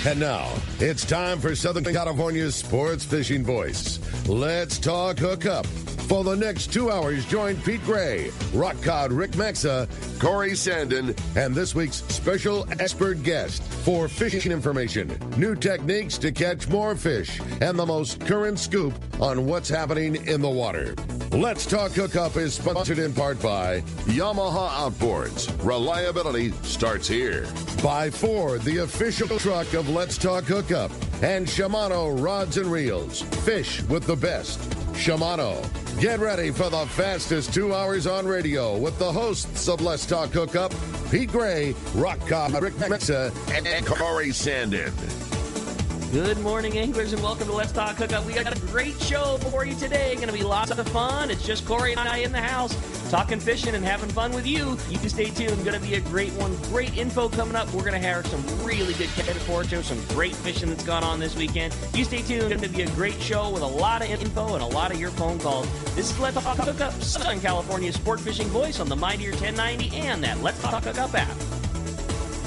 And now, it's time for Southern California's sports fishing voice. Let's talk hookup. For the next 2 hours, join Pete Gray, Rock Cod Rick Maxa, Corey Sanden, and this week's special expert guest for fishing information, new techniques to catch more fish, and the most current scoop on what's happening in the water. Let's Talk Hookup is sponsored in part by Yamaha Outboards. Reliability starts here. By Ford, the official truck of Let's Talk Hookup. And Shimano Rods and Reels. Fish with the best. Shimano. Get ready for the fastest 2 hours on radio with the hosts of Let's Talk Hookup, Pete Gray, Rock Cod Rick Maxa, and Corey Sanden. Good morning, anglers, and welcome to Let's Talk Hookup. We got a great show for you today. Going to be lots of fun. It's just Corey and I in the house talking fishing and having fun with you. You can stay tuned. Going to be a great one. Great info coming up. We're going to have some really good catch reports, some great fishing that's gone on this weekend. You stay tuned. It's going to be a great show with a lot of info and a lot of your phone calls. This is Let's Talk Hookup, Southern California's sport fishing voice on the Mightier 1090 and that Let's Talk Hookup app.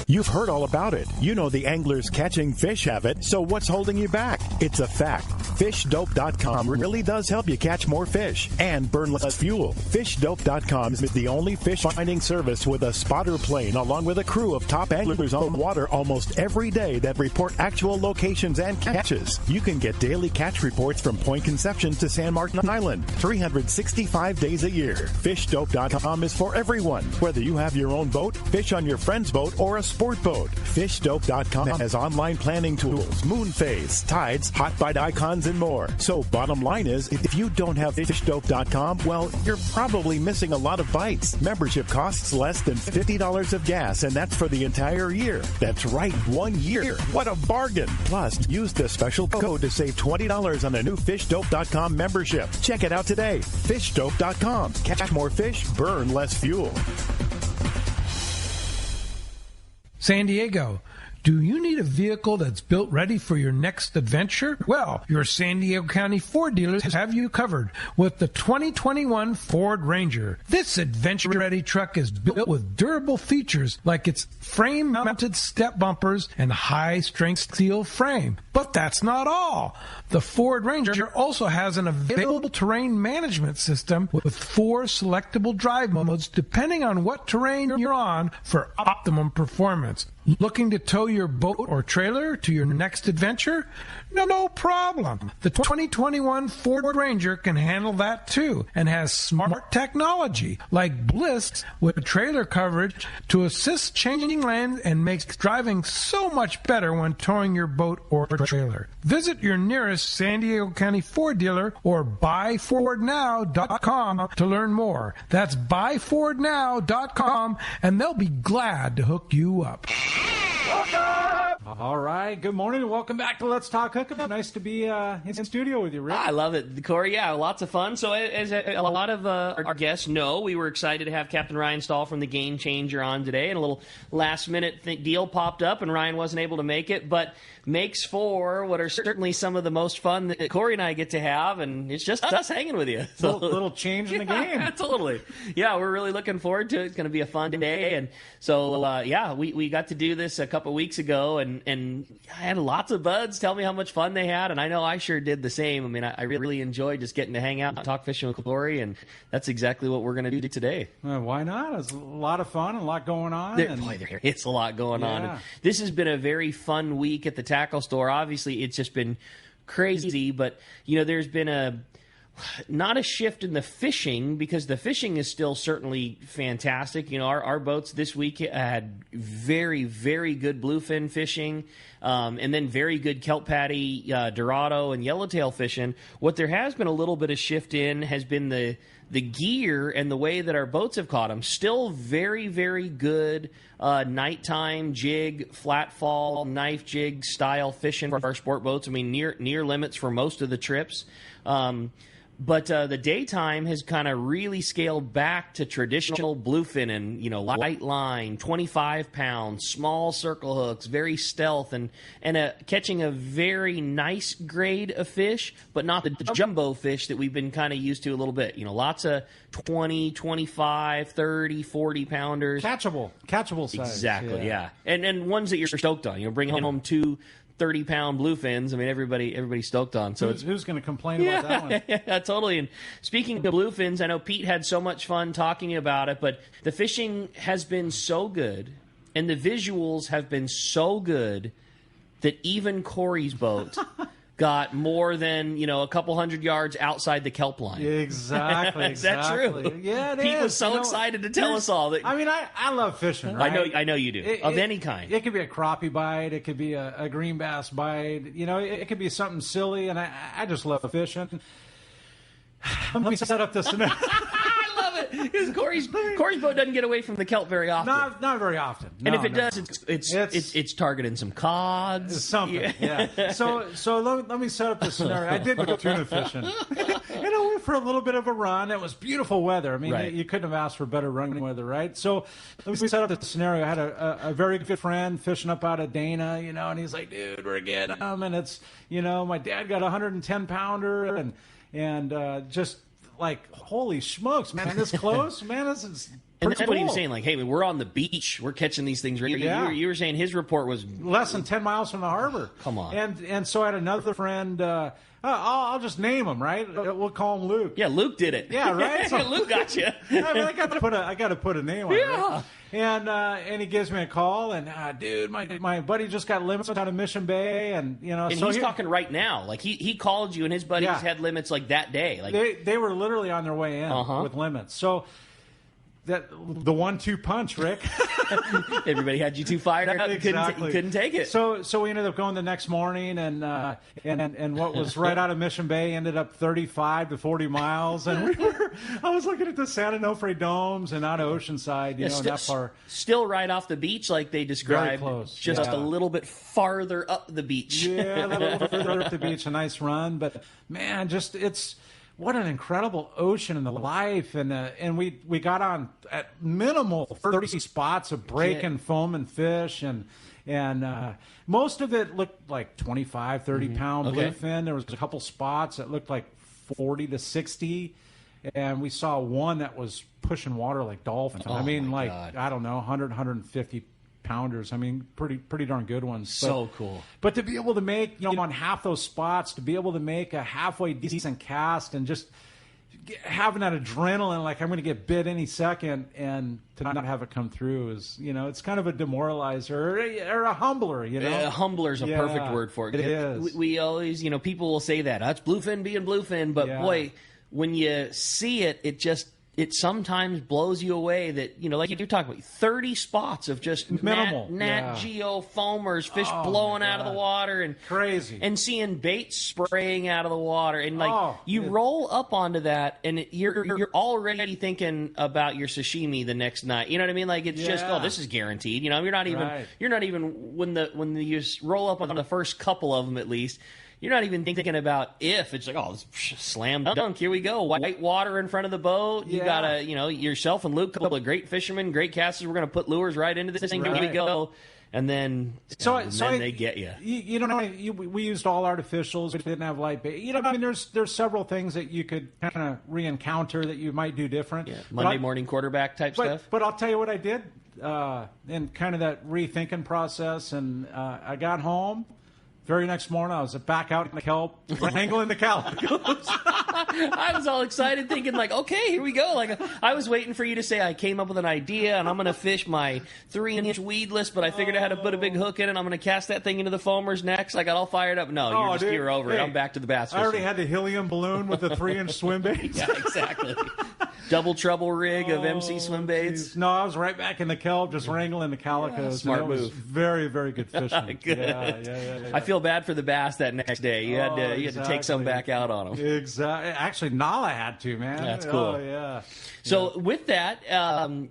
You've heard all about it. You know the anglers catching fish have it, so what's holding you back? It's a fact. FishDope.com really does help you catch more fish and burn less fuel. FishDope.com is the only fish finding service with a spotter plane along with a crew of top anglers on the water almost every day that report actual locations and catches. You can get daily catch reports from Point Conception to San Martin Island, 365 days a year. FishDope.com is for everyone, whether you have your own boat, fish on your friend's boat, or a sport boat. FishDope.com has online planning tools, moon phase, tides, hot bite icons, and more. So bottom line is, if you don't have FishDope.com, well, you're probably missing a lot of bites. Membership costs less than $50 of gas, and that's for the entire year. That's right, 1 year. What a bargain. Plus, use the special code to save $20 on a new FishDope.com membership. Check it out today. FishDope.com. Catch more fish, burn less fuel. San Diego, do you need a vehicle that's built ready for your next adventure? Well, your San Diego County Ford dealers have you covered with the 2021 Ford Ranger. This adventure-ready truck is built with durable features like its frame-mounted step bumpers and high-strength steel frame. But that's not all. The Ford Ranger also has an available terrain management system with 4 selectable drive modes depending on what terrain you're on for optimum performance. Looking to tow your boat or trailer to your next adventure? No problem. The 2021 Ford Ranger can handle that too and has smart technology like Bliss with trailer coverage to assist changing lanes and makes driving so much better when towing your boat or trailer. Visit your nearest San Diego County Ford dealer or buyfordnow.com to learn more. That's buyfordnow.com and they'll be glad to hook you up. All right. Good morning and welcome back to Let's Talk Hookup. Nice to be in studio with you, Rick. I love it, Corey. Yeah, lots of fun. So as a lot of our guests know, we were excited to have Captain Ryan Stahl from the Game Changer on today, and a little last-minute deal popped up, and Ryan wasn't able to make it, but makes for what are certainly some of the most fun that Corey and I get to have, and it's just us hanging with you. So, little change in the game. Totally. Yeah, we're really looking forward to it. It's going to be a fun day, and so, we got to do this a couple weeks ago, and I had lots of buds tell me how much fun they had, and I know I sure did the same. I mean, I really enjoyed just getting to hang out and talk fishing with Corey, and that's exactly what we're going to do today. Why not? It's a lot of fun and a lot going on. There is a lot going on. And this has been a very fun week at the tackle store. Obviously, it's just been crazy, but, there's been not a shift in the fishing because the fishing is still certainly fantastic. Our boats this week had very, very good bluefin fishing, and then very good kelp patty, dorado, and yellowtail fishing. What there has been a little bit of shift in has been the gear and the way that our boats have caught them. Still very, very good nighttime jig, flat fall, knife jig style fishing for our sport boats. I mean, near limits for most of the trips. But the daytime has kind of really scaled back to traditional bluefin, light line, 25 pounds, small circle hooks, very stealth, and catching a very nice grade of fish, but not the jumbo fish that we've been kind of used to a little bit. Lots of 20, 25, 30, 40 pounders. Catchable size. Exactly, yeah. And ones that you're stoked on. Bringing home two 30-pound bluefins. I mean, everybody's stoked on. So who's going to complain about that one? Yeah, totally. And speaking of bluefins, I know Pete had so much fun talking about it, but the fishing has been so good, and the visuals have been so good that even Corey's boat got more than, a couple hundred yards outside the kelp line. Exactly. Is that true? Yeah, it Pete is. was so excited to tell us all that. I mean, I love fishing, right? I know you do. Of any kind. It could be a crappie bite. It could be a green bass bite. It could be something silly, and I just love fishing. Let me set up this scenario. Because Corey's boat doesn't get away from the kelp very often. Not very often. And if it does, it's targeting some cods. Something, yeah. So let me set up the scenario. I did go tuna fishing. I went for a little bit of a run. It was beautiful weather. I mean, right. You couldn't have asked for better running weather, right? So let me set up the scenario. I had a very good friend fishing up out of Dana, and he's like, dude, we're getting them. And it's, my dad got a 110-pounder and just like, holy smokes, man, this close? Man, this is and pretty that's cool. what he was saying, like, hey, we're on the beach. We're catching these things. Yeah. You were saying his report was less than 10 miles from the harbor. Come on. And so I had another friend, I'll just name him, right? We'll call him Luke. Yeah, Luke did it. Yeah, right? So, Luke got you. I mean, I got to put a name on it. Right? And he gives me a call, and dude, my buddy just got limits out of Mission Bay, and and so he's talking right now. Like he called you, and his buddies had limits like that day. Like they were literally on their way in with limits. So the 1-2 punch, Rick. Everybody had you too fired up. Exactly. You couldn't take it. So we ended up going the next morning, and what was right out of Mission Bay ended up 35 to 40 miles, and I was looking at the San Onofre domes and out of Oceanside, that far. Still right off the beach, like they described. Very close. Just a little bit farther up the beach. Yeah, a little bit further up the beach, a nice run, but man, what an incredible ocean and the life, and we got on at minimal 30 spots of breaking foam and fish, and most of it looked like 25, 30-pound bluefin. There was a couple spots that looked like 40 to 60, and we saw one that was pushing water like dolphins. Oh, I mean, my like, God. I don't know, 100, 150 pounders. I mean, pretty darn good ones. So cool. But to be able to make, on half those spots, to be able to make a halfway decent cast and just having that adrenaline, like I'm going to get bit any second, and to not have it come through is, it's kind of a demoralizer or a humbler, Humbler's a perfect word for it. It is. We always, people will say that. That's bluefin being bluefin, but boy, when you see it, it sometimes blows you away that, like you're talking about, 30 spots of just minimal Nat Geo foamers, fish blowing out of the water, and crazy, and seeing bait spraying out of the water, and roll up onto that, and you're already thinking about your sashimi the next night. You know what I mean? Like it's just, this is guaranteed. You're not even when you roll up on the first couple of them at least. You're not even thinking about if. It's like, slam dunk, here we go. White water in front of the boat. You got yourself and Luke, a couple of great fishermen, great casters. We're going to put lures right into this thing. Here we go. And then, they get you. We used all artificials. We didn't have light bait. I mean, there's several things that you could kind of re-encounter that you might do different. Yeah. Monday morning quarterback type stuff. But I'll tell you what I did in kind of that rethinking process. And I got home. Very next morning, I was back out in the kelp, wrangling the calicos. I was all excited, thinking like, okay, here we go. Like I was waiting for you to say I came up with an idea and I'm going to fish my 3-inch weedless, but I figured I had to put a big hook in it. I'm going to cast that thing into the foamers next. I got all fired up. No, you're over it. I'm back to the bass fishing. I already had the helium balloon with the 3-inch swim bait. Yeah, exactly. Double trouble rig of MC swim baits. Geez. No, I was right back in the kelp, just wrangling the calicos. Smart move. Very, very good fishing. Good. Yeah. I feel bad for the bass that next day. You had to take some back out on them. Exactly. Actually, Nala had to, man. That's cool. Oh, yeah. So with that,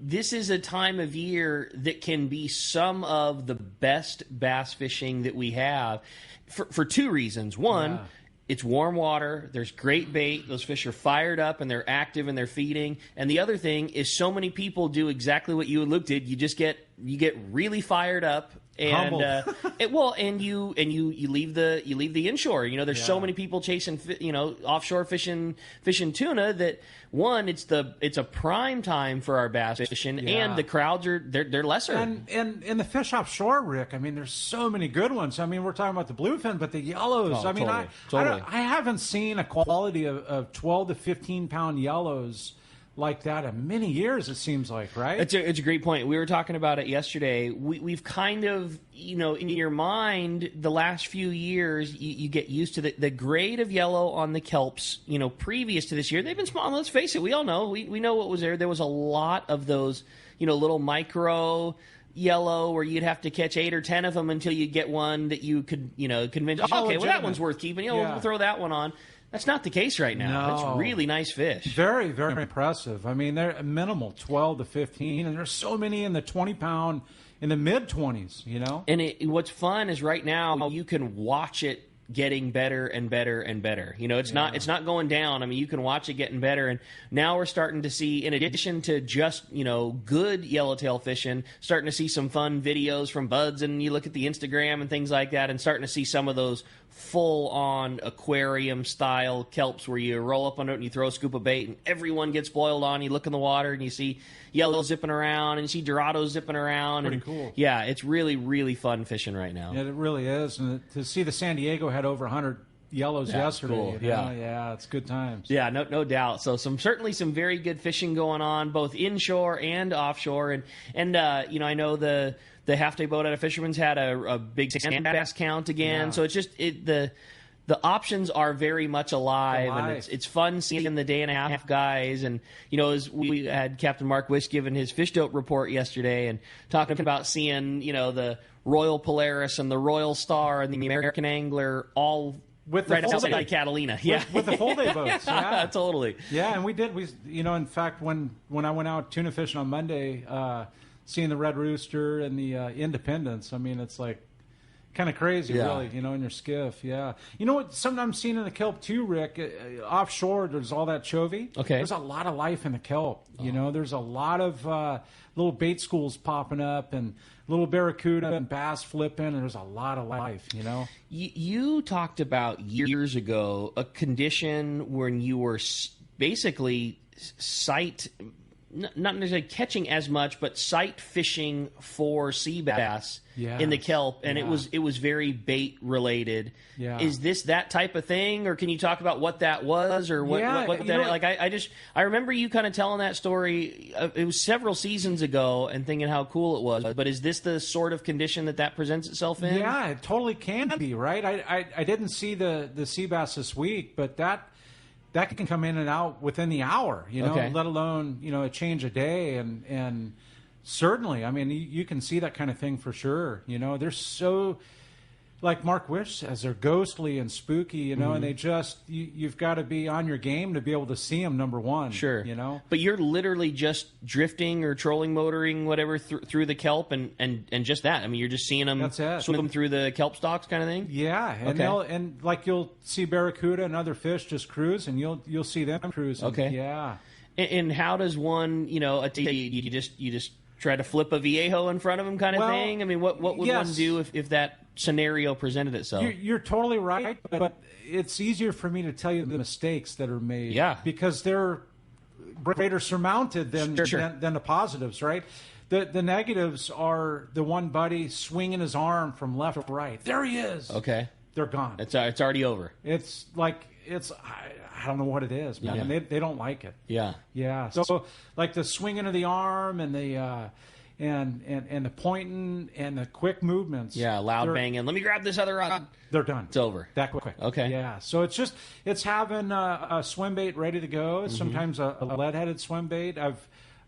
this is a time of year that can be some of the best bass fishing that we have for two reasons. One, it's warm water. There's great bait. Those fish are fired up and they're active and they're feeding. And the other thing is so many people do exactly what you and Luke did. You get really fired up And and you leave the inshore. You know, there's so many people chasing offshore fishing tuna that one, it's a prime time for our bass fishing, and the crowds they're lesser. And the fish offshore, Rick. I mean, there's so many good ones. I mean, we're talking about the bluefin, but the yellows. I mean, totally. I haven't seen a quality of 12 to 15 pound yellows like that in many years, it seems like, right? It's a great point. We were talking about it yesterday. We've kind of, in your mind, the last few years, you get used to the grade of yellow on the kelps, previous to this year. They've been small. Let's face it. We all know. We know what was there. There was a lot of those, little micro yellow where you'd have to catch 8 or 10 of them until you get one that you could, convince, okay, well, that one's worth keeping. We'll throw that one on. That's not the case right now. No. It's really nice fish. Very, very impressive. I mean, they're minimal, 12 to 15, and there's so many in the 20-pound, in the mid-20s, And what's fun is right now you can watch it getting better and better and better. It's not going down. I mean, you can watch it getting better. And now we're starting to see, in addition to just, good yellowtail fishing, starting to see some fun videos from buds, and you look at the Instagram and things like that, and starting to see some of those full-on aquarium-style kelps where you roll up on it and you throw a scoop of bait and everyone gets boiled on. You look in the water and you see yellow zipping around and you see dorado zipping around. Pretty cool. Yeah, it's really, really fun fishing right now. Yeah, it really is. And to see the San Diego had over 100 yellows yesterday. Cool. Yeah, it's good times. Yeah, no doubt. So certainly some very good fishing going on, both inshore and offshore. And I know the half-day boat out of Fisherman's had a big sand bass count again. Yeah. So it's just the options are very much alive. And it's fun seeing the day and a half guys. And as we had Captain Mark Wish giving his fish dope report yesterday and talking about seeing the Royal Polaris and the Royal Star and the American Angler all with the right outside Catalina. Yeah, with the full day boats. Yeah, totally. Yeah, and we did. In fact, when I went out tuna fishing on Monday, seeing the Red Rooster and the Independence, I mean, it's like kind of crazy, really, in your skiff. Yeah. You know what? Something I'm seeing in the kelp too, Rick. Offshore, there's all that chovy. Okay. There's a lot of life in the kelp. There's a lot of little bait schools popping up and little barracuda and bass flipping, and there's a lot of life. You talked about years ago a condition when you were basically not necessarily catching as much, but sight fishing for sea bass in the kelp, and it was very bait related. Yeah. Is this that type of thing, or can you talk about what that was, or what that like? I remember you kind of telling that story. It was several seasons ago, and thinking how cool it was. But is this the sort of condition that presents itself in? Yeah, it totally can be. Right. I didn't see the sea bass this week, but that can come in and out within the hour, let alone, a change a day. And certainly, I mean, you can see that kind of thing for sure. They're so, like Mark Wish says, they're ghostly and spooky, and they just, you've got to be on your game to be able to see them, number one. Sure. But you're literally just drifting or trolling motoring, whatever, through the kelp and just that. I mean, you're just seeing them swim through the kelp stalks kind of thing? Yeah. And and like you'll see barracuda and other fish just cruise, and you'll see them cruising. Okay. Yeah. And how does one, you just try to flip a Viejo in front of them kind of thing? I mean, what would one do if that scenario presented itself? You're totally right, but it's easier for me to tell you the mistakes that are made. Yeah. Because they're greater surmounted than the positives, right? The negatives are the one buddy swinging his arm from left to right. There he is. Okay. They're gone. It's already over. It's like I don't know what it is, man. Yeah. They don't like it. Yeah. Yeah. So like the swinging of the arm and the and the pointing and the quick movements. Yeah, loud banging. Let me grab this other rod. They're done. It's over. That quick. Okay. Yeah. So it's having a swim bait ready to go. Sometimes a lead-headed swim bait. I've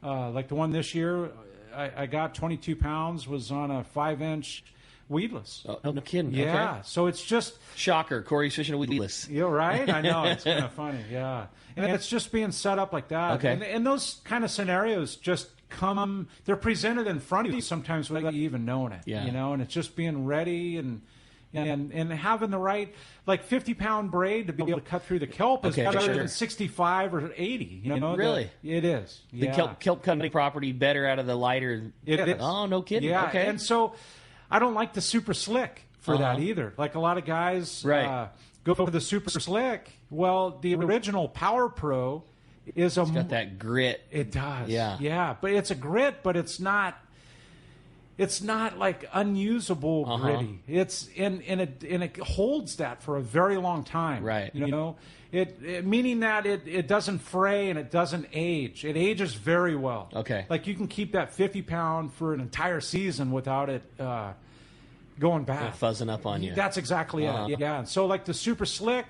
like the one this year. I got 22 pounds. Was on a 5-inch weedless. Oh, no kidding. Yeah. Okay. So it's just shocker. Corey's fishing a weedless. You're right. I know, it's kind of funny. Yeah. And it's just being set up like that. Okay. And those kind of scenarios just come. They're presented in front of you sometimes without you even knowing it. Yeah. And it's just being ready and having the right, like 50-pound braid to be able to cut through the kelp is better than 65 or 80. Really? It is. The kelp cutting property better out of the lighter. It is. Oh, no kidding. Yeah. Okay. And so I don't like the super slick for that either. Like a lot of guys go for the super slick. Well, the original Power Pro is it's got that grit. It does. Yeah. But it's a grit, but it's not like unusable gritty. It's and it holds that for a very long time. Right. You know, it meaning that it doesn't fray and it doesn't age. It ages very well. Okay. Like you can keep that 50-pound for an entire season without it going bad. Fuzzing up on you. That's exactly it. Yeah. So like the super slick,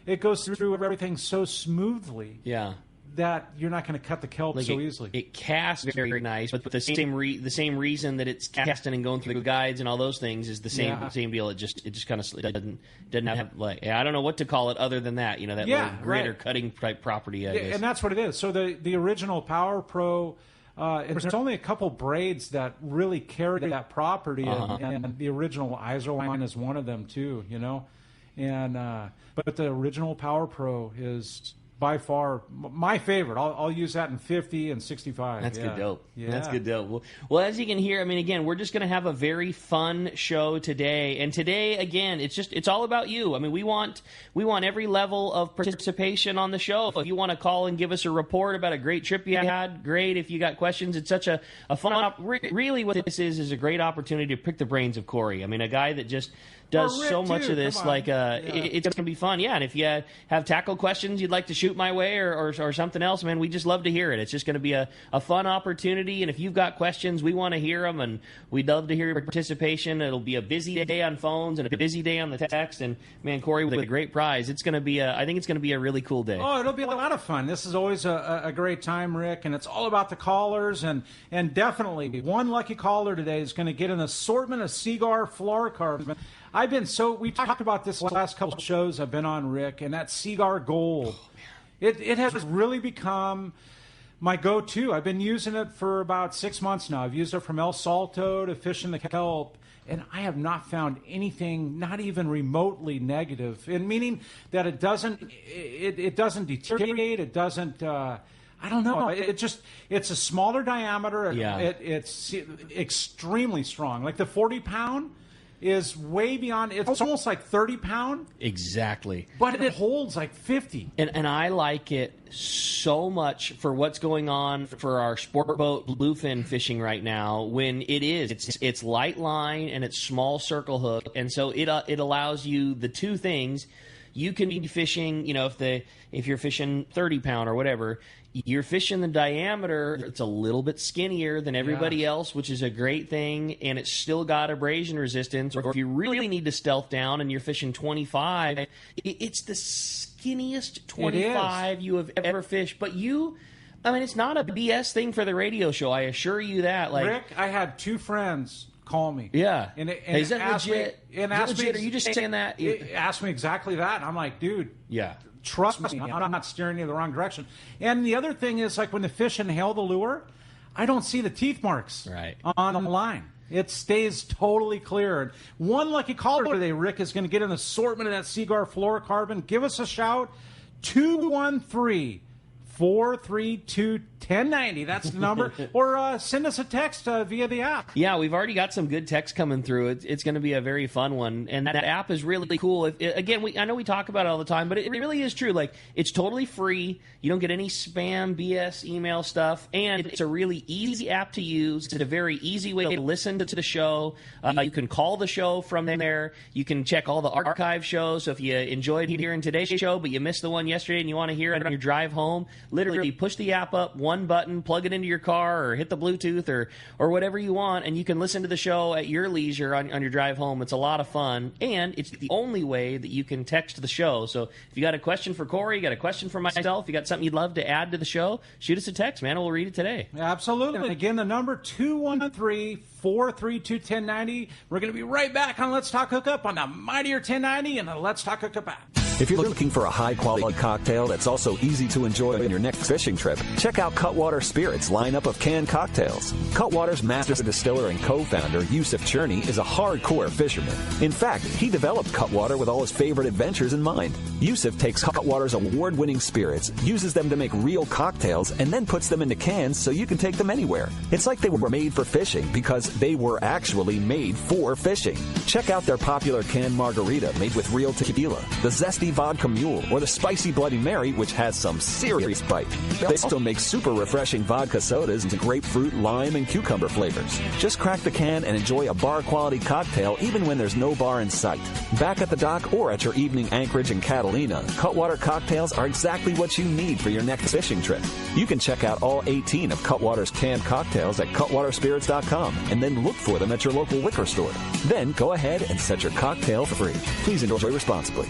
it goes through everything so smoothly. Yeah. That you're not going to cut the kelp so easily. It casts very nice, but the same reason that it's casting and going through the guides and all those things is the same deal. It just kind of doesn't have like I don't know what to call it other than that. You know, that little grit or cutting type property. I guess. And that's what it is. So the original Power Pro. There's only a couple braids that really carry that property, and the original Iso line is one of them too. You know, and but the original Power Pro is by far my favorite. I'll use that in 50 and 65. That's good dope. Yeah. That's good dope. Well, as you can hear, I mean, again, we're just going to have a very fun show today. And today, again, it's all about you. I mean, we want every level of participation on the show. If you want to call and give us a report about a great trip you had, great. If you got questions, it's such a fun really what this is a great opportunity to pick the brains of Corey. I mean, a guy that just does so much of this, like it's going to be fun. Yeah, and if you have tackle questions you'd like to shoot my way or something else, man, we just love to hear it. It's just going to be a fun opportunity, and if you've got questions, we want to hear them, and we'd love to hear your participation. It'll be a busy day on phones and a busy day on the text, and man, Corey, with a great prize, it's going to be I think it's going to be a really cool day. Oh, it'll be a lot of fun. This is always a great time, Rick, and it's all about the callers, and definitely one lucky caller today is going to get an assortment of Seaguar fluorocarbon. We talked about this last couple of shows I've been on, Rick, and that Seaguar Gold. It has really become my go-to. I've been using it for about 6 months now. I've used it from El Salto to fishing the kelp, and I have not found anything, not even remotely negative, and meaning that it doesn't deteriorate, it doesn't... I don't know. It's a smaller diameter. It's extremely strong. Like the 40-pound is way beyond. It's almost like 30-pound. Exactly. But it holds like 50. And I like it so much for what's going on for our sport boat bluefin fishing right now. When it's light line and it's small circle hook, and so it allows you the two things. You can be fishing, you know, if you're fishing 30-pound or whatever, you're fishing the diameter. It's a little bit skinnier than everybody else, which is a great thing, and it's still got abrasion resistance. Or if you really need to stealth down and you're fishing 25, it's the skinniest 25 you have ever fished. But it's not a BS thing for the radio show. I assure you that. Like, Rick, I had two friends call me. Yeah. And is that legit? Are you just saying that? It asked me exactly that. And I'm like, dude. Yeah. Trust me, I'm not steering you in the wrong direction. And the other thing is, like when the fish inhale the lure, I don't see the teeth marks on the line. It stays totally clear. And one lucky caller today, Rick, is going to get an assortment of that Seaguar fluorocarbon. Give us a shout, 213-432-1090. That's the number. Or send us a text via the app. Yeah, we've already got some good texts coming through. It's going to be a very fun one. And that app is really cool. I know we talk about it all the time, but it really is true. Like, it's totally free. You don't get any spam, BS, email stuff. And it's a really easy app to use. It's a very easy way to listen to the show. You can call the show from there. You can check all the archive shows. So if you enjoyed hearing today's show, but you missed the one yesterday and you want to hear it on your drive home, literally you push the app up, one button, plug it into your car or hit the Bluetooth or whatever you want, and you can listen to the show at your leisure on your drive home. It's a lot of fun, and it's the only way that you can text the show. So if you got a question for Corey, you got a question for myself, you got something you'd love to add to the show, shoot us a text, man, and we'll read it today. Absolutely. Again, the number 213-432-1090. We're going to be right back on Let's Talk Hookup on the Mightier 1090 and the Let's Talk Hookup app. If you're looking for a high-quality cocktail that's also easy to enjoy on your next fishing trip, check out Cutwater Spirits' lineup of canned cocktails. Cutwater's master distiller and co-founder, Yusuf Cherney, is a hardcore fisherman. In fact, he developed Cutwater with all his favorite adventures in mind. Yusuf takes Cutwater's award-winning spirits, uses them to make real cocktails, and then puts them into cans so you can take them anywhere. It's like they were made for fishing because they were actually made for fishing. Check out their popular canned margarita made with real tequila, the zesty vodka mule, or the spicy Bloody Mary, which has some serious bite. They also make super refreshing vodka sodas into grapefruit, lime, and cucumber flavors. Just crack the can and enjoy a bar-quality cocktail even when there's no bar in sight. Back at the dock or at your evening anchorage in Catalina, Cutwater cocktails are exactly what you need for your next fishing trip. You can check out all 18 of Cutwater's canned cocktails at cutwaterspirits.com and then look for them at your local liquor store. Then go ahead and set your cocktail free. Please enjoy responsibly.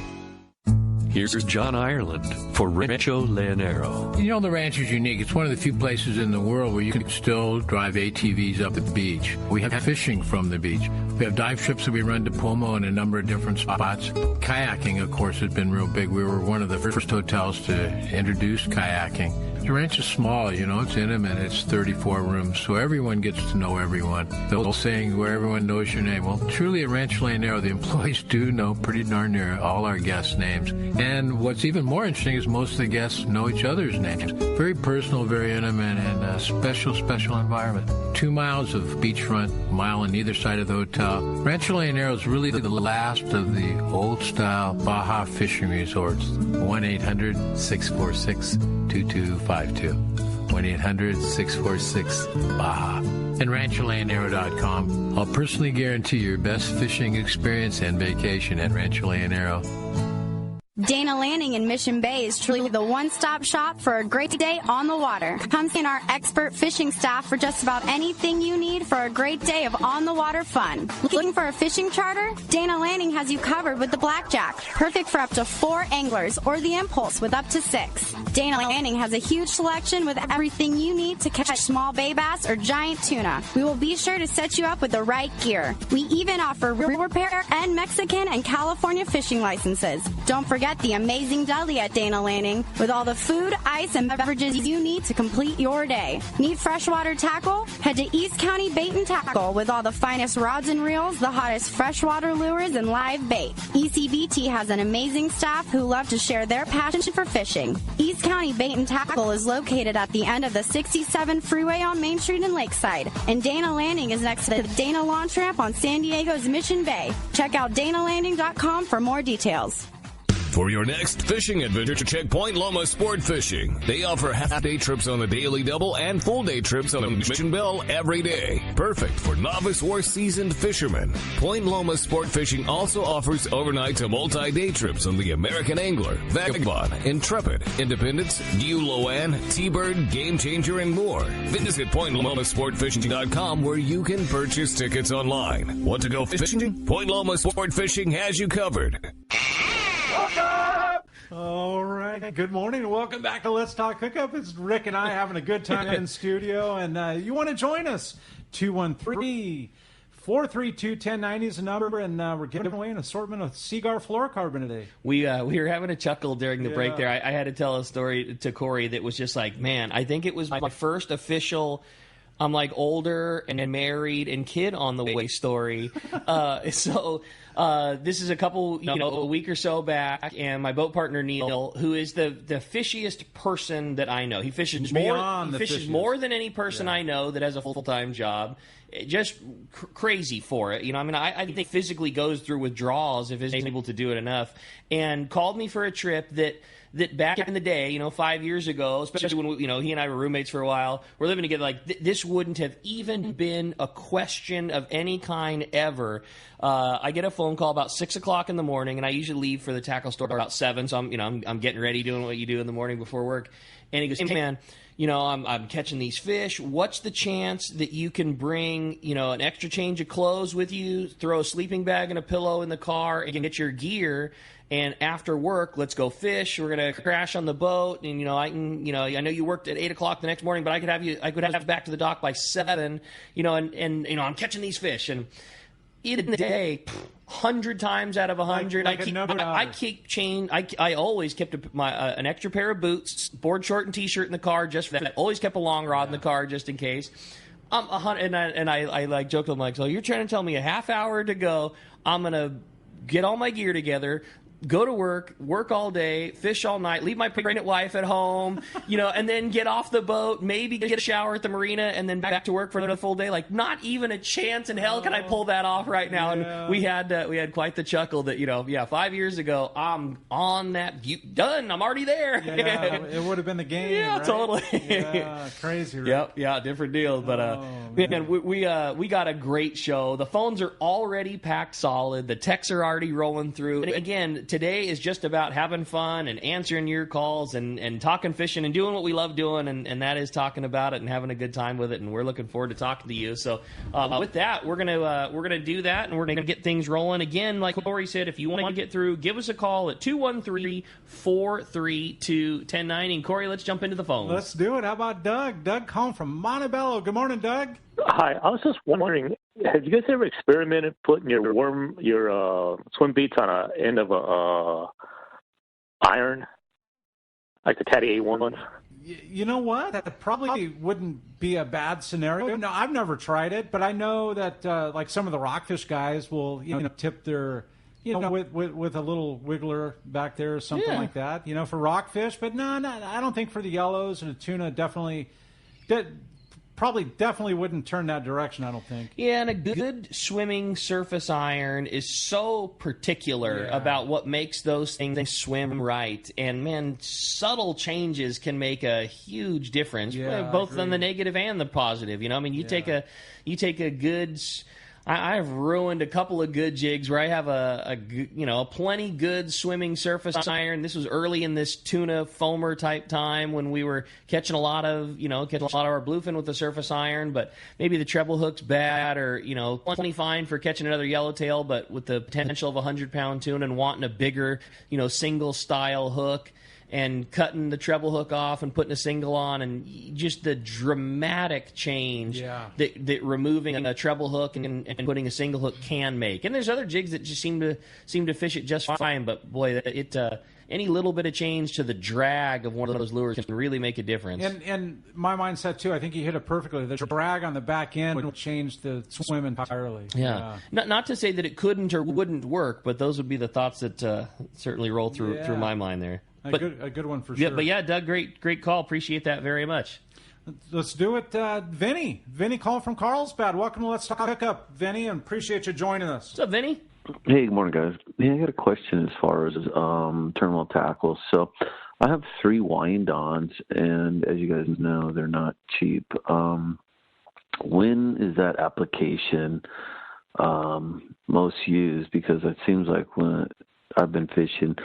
Here's John Ireland for Rancho Leonero. You know, the ranch is unique. It's one of the few places in the world where you can still drive ATVs up at the beach. We have fishing from the beach. We have dive trips that we run to Pomo in a number of different spots. Kayaking, of course, has been real big. We were one of the first hotels to introduce kayaking. The ranch is small, you know, it's intimate. It's 34 rooms, so everyone gets to know everyone. The old saying, where everyone knows your name. Well, truly at Rancho Leonero, the employees do know pretty darn near all our guests' names. And what's even more interesting is most of the guests know each other's names. Very personal, very intimate, and a special, special environment. 2 miles of beachfront, a mile on either side of the hotel. Rancho Leonero is really the last of the old-style Baja fishing resorts. 1-800-646-2252. 1-800-646-BAJA. And RanchoLeonero.com. I'll personally guarantee your best fishing experience and vacation at Rancho Leonero. Dana Landing in Mission Bay is truly the one-stop shop for a great day on the water. Come see our expert fishing staff for just about anything you need for a great day of on-the-water fun. Looking for a fishing charter? Dana Landing has you covered with the Blackjack, perfect for up to 4 anglers, or the Impulse with up to 6. Dana Landing has a huge selection with everything you need to catch small bay bass or giant tuna. We will be sure to set you up with the right gear. We even offer reel repair and Mexican and California fishing licenses. Don't forget the amazing deli at Dana Landing with all the food, ice, and beverages you need to complete your day. Need freshwater tackle? Head to East County Bait and Tackle with all the finest rods and reels, the hottest freshwater lures, and live bait. ECBT has an amazing staff who love to share their passion for fishing. East County Bait and Tackle is located at the end of the 67 freeway on Main Street in Lakeside, and Dana Landing is next to the Dana Launch Ramp on San Diego's Mission Bay. Check out DanaLanding.com for more details. For your next fishing adventure, check Point Loma Sport Fishing. They offer half-day trips on the Daily Double and full-day trips on the Mission Bell every day. Perfect for novice or seasoned fishermen. Point Loma Sport Fishing also offers overnight to multi-day trips on the American Angler, Vagabond, Intrepid, Independence, Loan, T-Bird, Game Changer, and more. Visit PointLomaSportFishing.com where you can purchase tickets online. Want to go fishing? Point Loma Sport Fishing has you covered. All right. Good morning and welcome back to Let's Talk Hookup. It's Rick and I having a good time in studio, and you want to join us? 213-432-1090 is the number, and we're giving away an assortment of Seaguar fluorocarbon today. We were having a chuckle during the break there. I had to tell a story to Corey that was just like, man, I think it was my first official I'm like older and married and kid on the way story. So this is a week or so back, and my boat partner Neil, who is the fishiest person that I know. He fishes more than any person I know that has a full-time job. Just crazy for it. I think physically goes through withdrawals if he's able to do it enough. And called me for a trip that back in the day, 5 years ago, especially when he and I were roommates for a while, we're living together, like this wouldn't have even been a question of any kind ever. I get a phone call about 6 o'clock in the morning, and I usually leave for the tackle store about 7, so I'm getting ready, doing what you do in the morning before work. And he goes, "Hey man, I'm catching these fish. What's the chance that you can bring, an extra change of clothes with you, throw a sleeping bag and a pillow in the car, and get your gear, and after work, let's go fish. We're gonna crash on the boat, and I know you worked at 8 o'clock the next morning, but I could have you back to the dock by 7, and I'm catching these fish." And in the day, 100 times out of 100, I keep chain. I always kept an extra pair of boots, board short and T-shirt in the car just for that. Always kept a long rod in the car just in case. I like joked with him like, so you're trying to tell me a half hour to go? I'm gonna get all my gear together, go to work all day, fish all night, leave my pregnant wife at home, and then get off the boat, maybe get a shower at the marina, and then back to work for the full day. Like, not even a chance in hell can I pull that off right now. And we had quite the chuckle that 5 years ago, I'm on that. Done. I'm already there. Yeah, it would have been the game. Yeah, right? Totally. Yeah, crazy. Right? Yep. Yeah, different deals. But man, we got a great show. The phones are already packed solid. The texts are already rolling through. And again, today is just about having fun and answering your calls and talking fishing and doing what we love doing, and that is talking about it and having a good time with it. And we're looking forward to talking to you. So with that, we're gonna do that, and we're gonna get things rolling. Again, like Corey said, if you want to get through, give us a call at 213-432-1090. And Corey, let's jump into the phones. Let's do it. How about Doug? Doug calling from Montebello. Good morning, Doug. Hi. I was just wondering, have you guys ever experimented putting your swim beats on a end of a iron, like the Caddy A1 ones? You know what? That probably wouldn't be a bad scenario. No, I've never tried it, but I know that like some of the rockfish guys will tip their with a little wiggler back there or something like that. For rockfish. But no, I don't think for the yellows and a tuna definitely wouldn't turn that direction, I don't think. Yeah, and a good swimming surface iron is so particular about what makes those things swim right. And, man, subtle changes can make a huge difference, both on the negative and the positive. You take a good... I've ruined a couple of good jigs where I have a plenty good swimming surface iron. This was early in this tuna foamer type time when we were catching a lot of our bluefin with the surface iron, but maybe the treble hook's bad, or plenty fine for catching another yellowtail, but with the potential of 100-pound tuna and wanting a bigger single style hook, and cutting the treble hook off and putting a single on, and just the dramatic change that removing a treble hook and putting a single hook can make. And there's other jigs that just seem to fish it just fine, but boy, any little bit of change to the drag of one of those lures can really make a difference. And my mindset too, I think you hit it perfectly. The drag on the back end will change the swim entirely. Yeah. Not to say that it couldn't or wouldn't work, but those would be the thoughts that certainly roll through my mind there. A good one for sure. Yeah, but yeah, Doug, great call. Appreciate that very much. Let's do it. Vinny calling from Carlsbad. Welcome to Let's Talk Hookup, Vinny, and appreciate you joining us. What's up, Vinny? Hey, good morning, guys. Yeah, I got a question as far as terminal tackles. So I have 3 wind-ons, and as you guys know, they're not cheap. When is that application most used? Because it seems like when I've been fishing,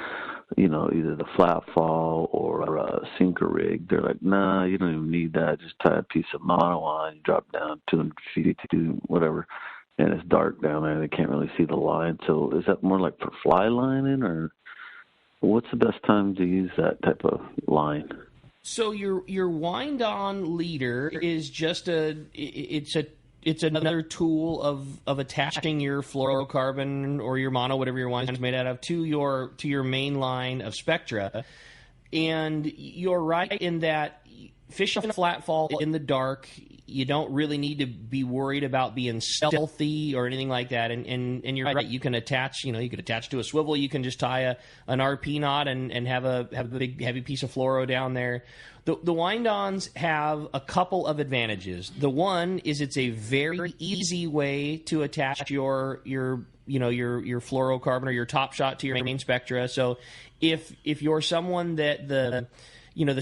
either the flat fall or a sinker rig, they're like, nah, you don't even need that. Just tie a piece of mono on, you drop down 200 feet to whatever, and it's dark down there. They can't really see the line. So is that more like for fly lining, or what's the best time to use that type of line? So your wind-on leader is just it's another tool of attaching your fluorocarbon or your mono, whatever your wind is made out of, to your main line of spectra. And you're right in that fishing flat fall in the dark, you don't really need to be worried about being stealthy or anything like that. And you're right, you can attach, you could attach to a swivel, you can just tie an RP knot and have a big heavy piece of fluoro down there. The wind-ons have a couple of advantages. The one is it's a very easy way to attach your fluorocarbon or your top shot to your main spectra. So if you're someone that the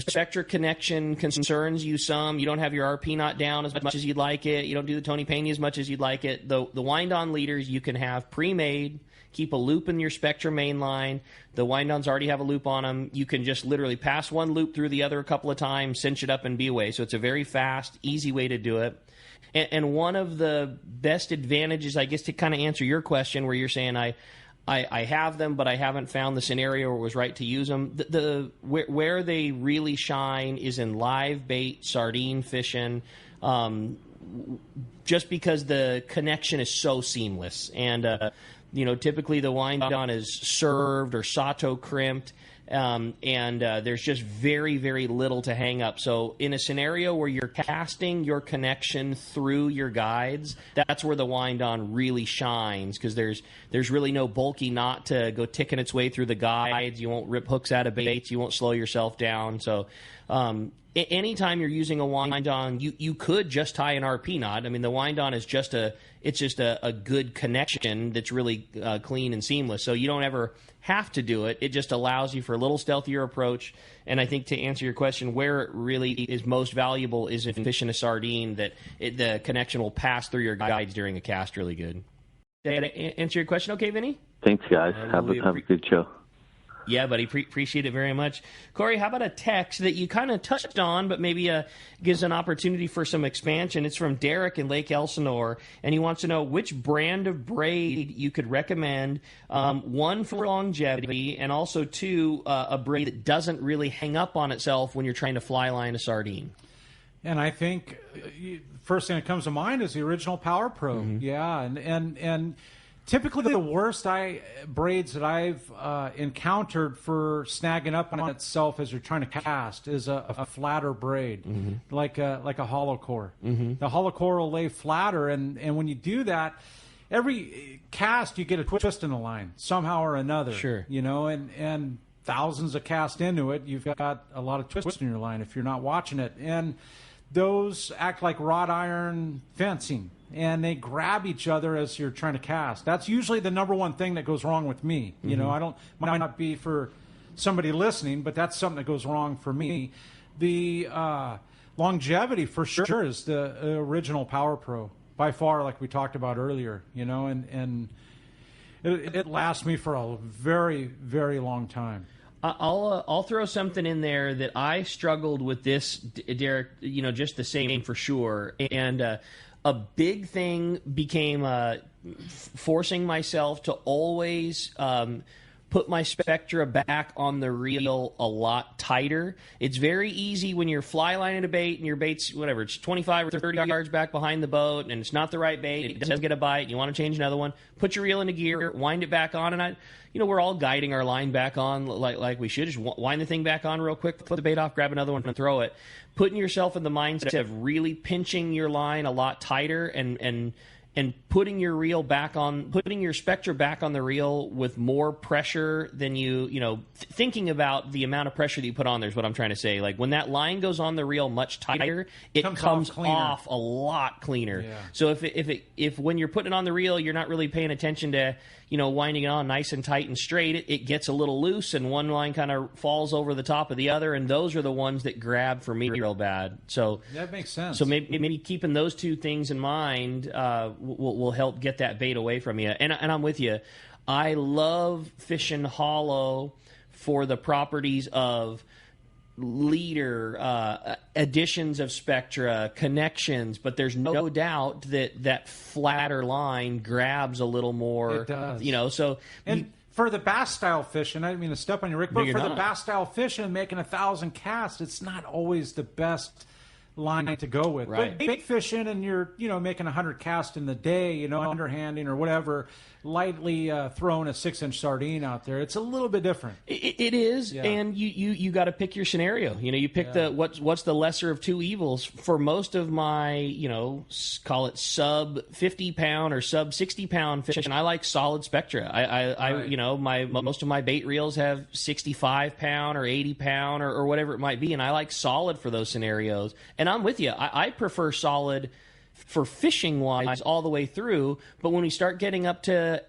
spectra connection concerns you some, you don't have your RP knot down as much as you'd like it, you don't do the Tony Pena as much as you'd like it, the wind-on leaders you can have pre-made. Keep a loop in your spectra main line. The wind-ons already have a loop on them. You can just literally pass one loop through the other a couple of times, cinch it up, and be away. So it's a very fast, easy way to do it. And one of the best advantages, I guess, to kind of answer your question where you're saying I have them, but I haven't found the scenario where it was right to use them. Where they really shine is in live bait, sardine fishing, just because the connection is so seamless. And, typically the wind-on is served or sato crimped, and there's just very, very little to hang up. So in a scenario where you're casting your connection through your guides, that's where the wind-on really shines, because there's really no bulky knot to go ticking its way through the guides. You won't rip hooks out of baits. You won't slow yourself down. So anytime you're using a wind-on, you could just tie an RP knot. I mean, the wind-on is just a good connection that's really clean and seamless. So you don't ever have to do it. It just allows you for a little stealthier approach. And I think to answer your question, where it really is most valuable is in fishing a sardine, that the connection will pass through your guides during a cast really good. Did I answer your question okay, Vinny? Thanks, guys. Have a good show. Yeah, buddy, appreciate it very much. Corey, how about a text that you kind of touched on, but maybe gives an opportunity for some expansion? It's from Derek in Lake Elsinore, and he wants to know which brand of braid you could recommend, one, for longevity, and also, two, a braid that doesn't really hang up on itself when you're trying to fly line a sardine. And I think first thing that comes to mind is the original Power Pro. Mm-hmm. Yeah, and typically the worst braids that I've encountered for snagging up on itself as you're trying to cast is a flatter braid, mm-hmm. like a hollow core. Mm-hmm. The hollow core will lay flatter, and when you do that, every cast you get a twist in the line somehow or another. Sure. And thousands of casts into it, you've got a lot of twists in your line if you're not watching it. And those act like wrought iron fencing, and they grab each other as you're trying to cast. That's usually the number one thing that goes wrong with me. Mm-hmm. Might not be for somebody listening, but that's something that goes wrong for me. The longevity for sure is the original Power Pro by far, like we talked about earlier. And it lasts me for a very, very long time. I'll throw something in there that I struggled with this, Derek, just the same for sure. And a big thing became forcing myself to always put my Spectra back on the reel a lot tighter. It's very easy when you're fly lining a bait and your bait's, whatever, it's 25 or 30 yards back behind the boat and it's not the right bait, it doesn't get a bite, you want to change another one, put your reel into gear, wind it back on, and we're all guiding our line back on like we should. Just wind the thing back on real quick, put the bait off, grab another one, and throw it. Putting yourself in the mindset of really pinching your line a lot tighter and putting your reel back on, putting your Spectra back on the reel with more pressure than thinking about the amount of pressure that you put on there is what I'm trying to say. Like when that line goes on the reel much tighter, it comes off a lot cleaner. Yeah. So if when you're putting it on the reel, you're not really paying attention to, winding it on nice and tight and straight, it gets a little loose and one line kind of falls over the top of the other, and those are the ones that grab for me real bad. So that makes sense. So maybe keeping those two things in mind will help get that bait away from you. And I'm with you. I love fishing hollow for the properties of leader, additions of Spectra, connections, but there's no doubt that flatter line grabs a little more. It does. For the bass style fishing, I didn't mean to step on your Rick, but for the bass style fishing, making 1,000 casts, it's not always the best line to go with. Right. But bait fishing and you're, making 100 casts in the day, underhanding or whatever, lightly throwing a 6-inch sardine out there, it's a little bit different. It is, yeah. And you got to pick your scenario. You pick what's the lesser of two evils. For most of my, call it sub 50 pound or sub 60 pound fish, and I like solid Spectra. Most of my bait reels have 65 pound or 80 pound or whatever it might be, and I like solid for those scenarios. And I'm with you. I prefer solid for fishing wise all the way through, but when we start getting up to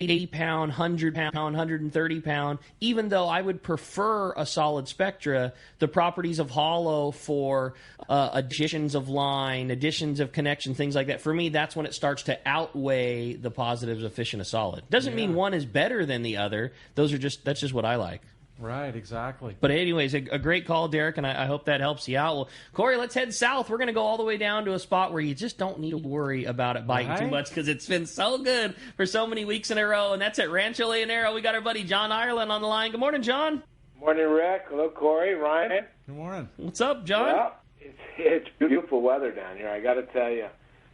80 pound, 100 pound, 130 pound, even though I would prefer a solid Spectra, the properties of hollow for additions of line, additions of connection, things like that, for me, that's when it starts to outweigh the positives of fishing a solid. Doesn't mean one is better than the other. That's just what I like. Right, exactly. But anyways, a great call, Derek, and I hope that helps you out. Well, Corey, let's head south. We're going to go all the way down to a spot where you just don't need to worry about it biting too much because it's been so good for so many weeks in a row, and that's at Rancho Leonero. We got our buddy John Ireland on the line. Good morning, John. Morning, Rick. Hello, Corey, Ryan. Good morning. What's up, John? Well, it's beautiful weather down here, I got to tell you.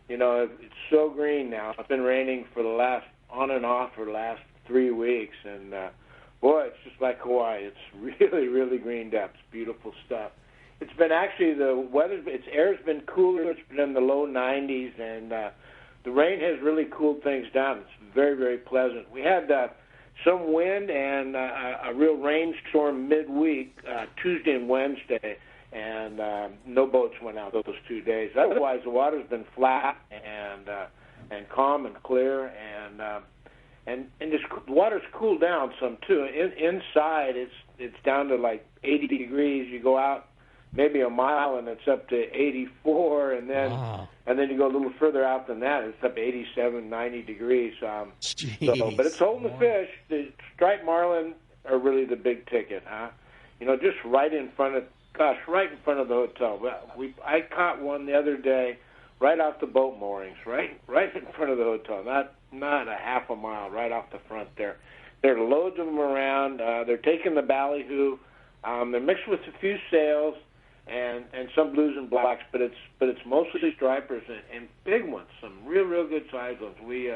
it's so green now. It's been raining for the last, on and off for the last 3 weeks, and boy, it's just like Hawaii. It's really, really greened up. It's beautiful stuff. It's been actually, air's been cooler. It's been in the low 90s, and the rain has really cooled things down. It's very, very pleasant. We had some wind and a real rainstorm midweek, Tuesday and Wednesday, and no boats went out those 2 days. Otherwise, the water's been flat and calm and clear, and the water's cooled down some too. Inside, it's down to like 80 degrees. You go out maybe a mile and it's up to 84, and then you go a little further out than that, it's up to 87, 90 degrees. But it's holding the fish. The striped marlin are really the big ticket, huh? Just right in front of the hotel. I caught one the other day right off the boat moorings, right in front of the hotel. Not a half a mile, right off the front there. There are loads of them around. They're taking the ballyhoo. They're mixed with a few sails and some blues and blacks, but it's mostly stripers and big ones, some real good sized ones. We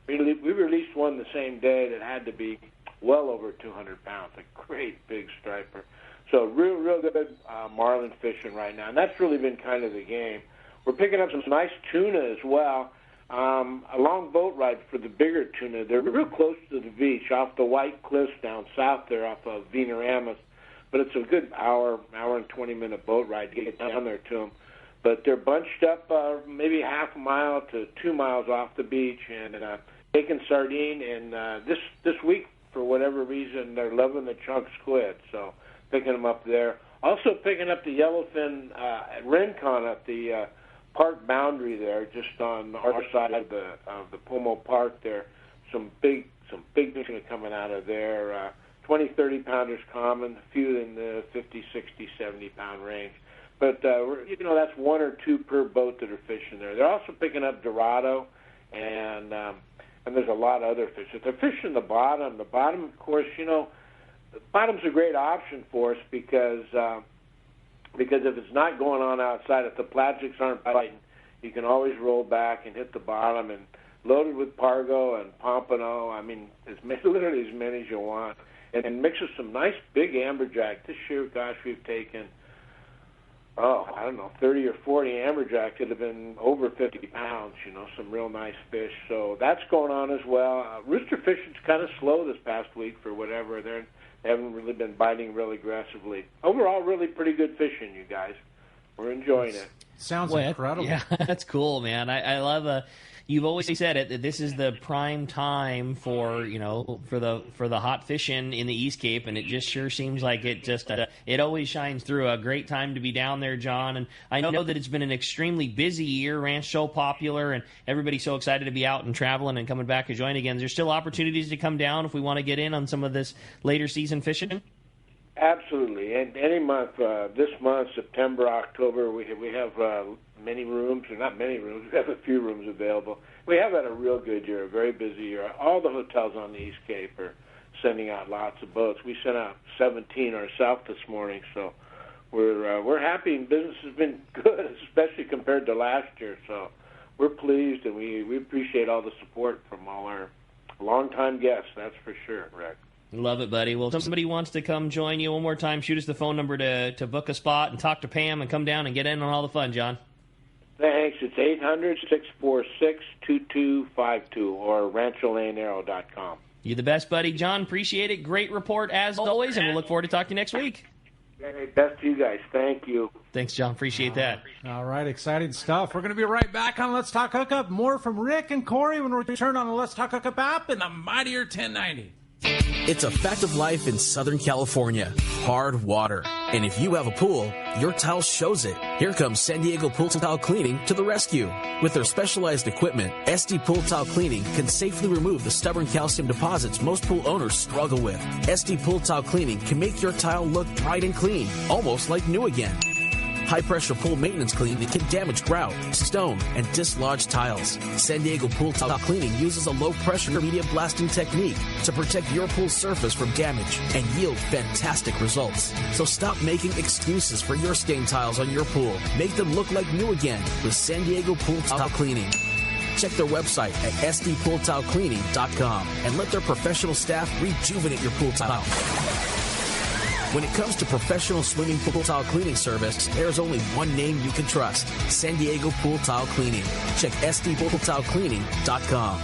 released one the same day that had to be well over 200 pounds, a great big striper. So real good marlin fishing right now, and that's really been kind of the game. We're picking up some nice tuna as well. A long boat ride for the bigger tuna. They're real close to the beach, off the White Cliffs down south there, off of Veneramas. But it's a good hour and 20-minute boat ride to get down there to them. But they're bunched up maybe half a mile to 2 miles off the beach and taking sardine. And this week, for whatever reason, they're loving the chunk squid. So picking them up there. Also picking up the yellowfin at Rincon at the park boundary there, just on our side of the Pomo Park there. Some big tuna coming out of there. 20, 30 pounders common, a few in the 50, 60, 70 pound range. But that's one or two per boat that are fishing there. They're also picking up Dorado, and there's a lot of other fish. If they're fishing the bottom, of course, the bottom's a great option for us because if it's not going on outside, if the plastics aren't biting, you can always roll back and hit the bottom and load it with Pargo and Pompano. I mean, literally as many as you want. And mix with some nice big amberjack. This year, gosh, we've taken, 30 or 40 amberjack that have been over 50 pounds, some real nice fish. So that's going on as well. Rooster fishing's kind of slow this past week for whatever. They haven't really been biting real aggressively. Overall, really pretty good fishing, you guys. We're enjoying it. Sounds incredible. Yeah, that's cool, man. I love you've always said it that this is the prime time for the hot fishing in the East Cape, and it just sure seems like it always shines through. A great time to be down there, John. And I know that it's been an extremely busy year. Ranch so popular, and everybody's so excited to be out and traveling and coming back and joining again. Is there still opportunities to come down if we want to get in on some of this later season fishing? Absolutely. And any month, this month, September, October, we have many rooms, or not many rooms, we have a few rooms available. We have had a real good year, a very busy year. All the hotels on the East Cape are sending out lots of boats. We sent out 17 ourselves this morning, so we're happy, and business has been good, especially compared to last year. So we're pleased, and we appreciate all the support from all our longtime guests, that's for sure, Rick. Love it, buddy. Well, if somebody wants to come join you one more time, shoot us the phone number to book a spot and talk to Pam and come down and get in on all the fun, John. Thanks. It's 800-646-2252 or rancholanearrow.com. You're the best, buddy. John, appreciate it. Great report as always, and we'll look forward to talking to you next week. Best to you guys. Thank you. Thanks, John. Appreciate that. All right, exciting stuff. We're going to be right back on Let's Talk Hookup. More from Rick and Corey when we return on the Let's Talk Hookup app and the mightier 1090. It's a fact of life in Southern California. Hard water. And if you have a pool, your tile shows it. Here comes San Diego Pool Tile Cleaning to the rescue. With their specialized equipment, SD Pool Tile Cleaning can safely remove the stubborn calcium deposits most pool owners struggle with. SD Pool Tile Cleaning can make your tile look bright and clean, almost like new again. High-pressure pool maintenance cleaning can damage grout, stone, and dislodge tiles. San Diego Pool Tile Cleaning uses a low-pressure media blasting technique to protect your pool surface from damage and yield fantastic results. So stop making excuses for your stained tiles on your pool. Make them look like new again with San Diego Pool Tile Cleaning. Check their website at sdpooltilecleaning.com and let their professional staff rejuvenate your pool tile. When it comes to professional swimming pool tile cleaning service, there's only one name you can trust: San Diego Pool Tile Cleaning. Check sdpooltilecleaning.com.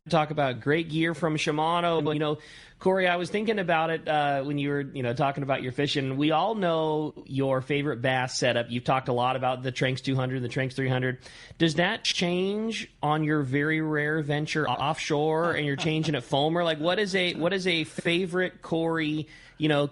Talk about great gear from Shimano. You know, Corey, I was thinking about it when you were, talking about your fishing. We all know your favorite bass setup. You've talked a lot about the Tranks 200 and the Tranks 300. Does that change on your very rare venture offshore and you're changing at Foamer? Like, what is a favorite Corey,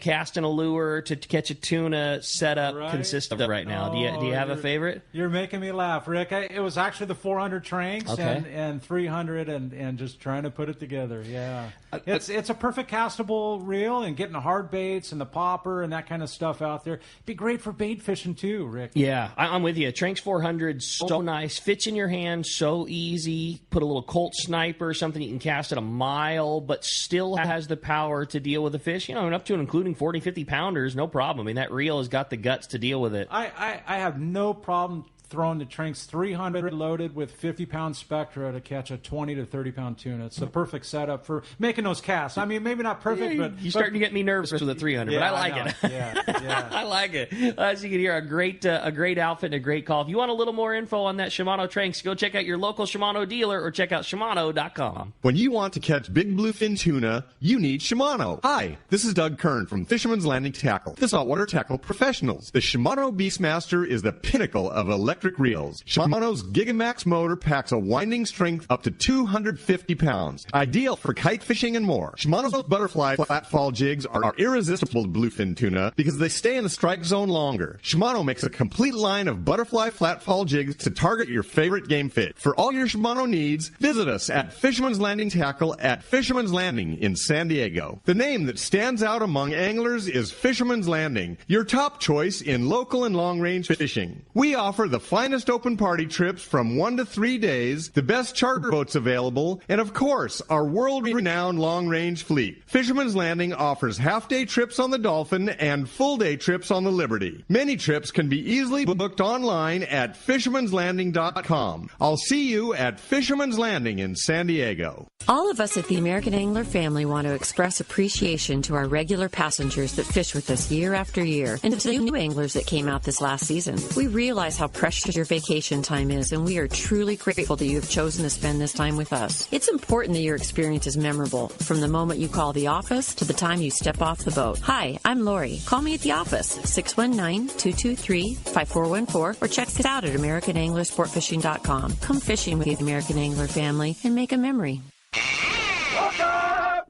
casting a lure to catch a tuna setup consist of right now? Do you have a favorite? You're making me laugh, Rick. It was actually the 400 Tranks and 300 and just trying to put it together. Yeah. It's a perfect castable reel, and getting the hard baits and the popper and that kind of stuff out there. It'd be great for bait fishing too, Rick. Yeah, I'm with you. Tranks 400, so nice. Fits in your hand, so easy. Put a little Colt Sniper or something, you can cast at a mile, but still has the power to deal with a fish, and up to and including 40, 50 pounders, no problem. I mean, that reel has got the guts to deal with it. I have no problem throwing the Tranks 300 loaded with 50-pound Spectra to catch a 20 to 30-pound tuna. It's the perfect setup for making those casts. I mean, maybe not perfect, but you're starting to get me nervous with the 300, but I like it. Yeah. I like it. As you can hear, a great outfit and a great call. If you want a little more info on that Shimano Tranks, go check out your local Shimano dealer or check out Shimano.com. When you want to catch big bluefin tuna, you need Shimano. Hi, this is Doug Kern from Fisherman's Landing Tackle, the saltwater tackle professionals. The Shimano Beastmaster is the pinnacle of electric reels. Shimano's Gigamax motor packs a winding strength up to 250 pounds. Ideal for kite fishing and more. Shimano's butterfly flatfall jigs are irresistible to bluefin tuna because they stay in the strike zone longer. Shimano makes a complete line of butterfly flatfall jigs to target your favorite game fish. For all your Shimano needs, visit us at Fisherman's Landing Tackle at Fisherman's Landing in San Diego. The name that stands out among anglers is Fisherman's Landing, your top choice in local and long-range fishing. We offer the finest open party trips from 1 to 3 days, the best charter boats available, and of course, our world-renowned long-range fleet. Fisherman's Landing offers half-day trips on the Dolphin and full-day trips on the Liberty. Many trips can be easily booked online at fishermanslanding.com. I'll see you at Fisherman's Landing in San Diego. All of us at the American Angler family want to express appreciation to our regular passengers that fish with us year after year, and to the new anglers that came out this last season. We realize how precious your vacation time is, and we are truly grateful that you have chosen to spend this time with us. It's important that your experience is memorable, from the moment you call the office to the time you step off the boat. Hi, I'm Lori. Call me at the office, 619-223-5414, or check us out at AmericanAnglerSportFishing.com. Come fishing with the American Angler family and make a memory.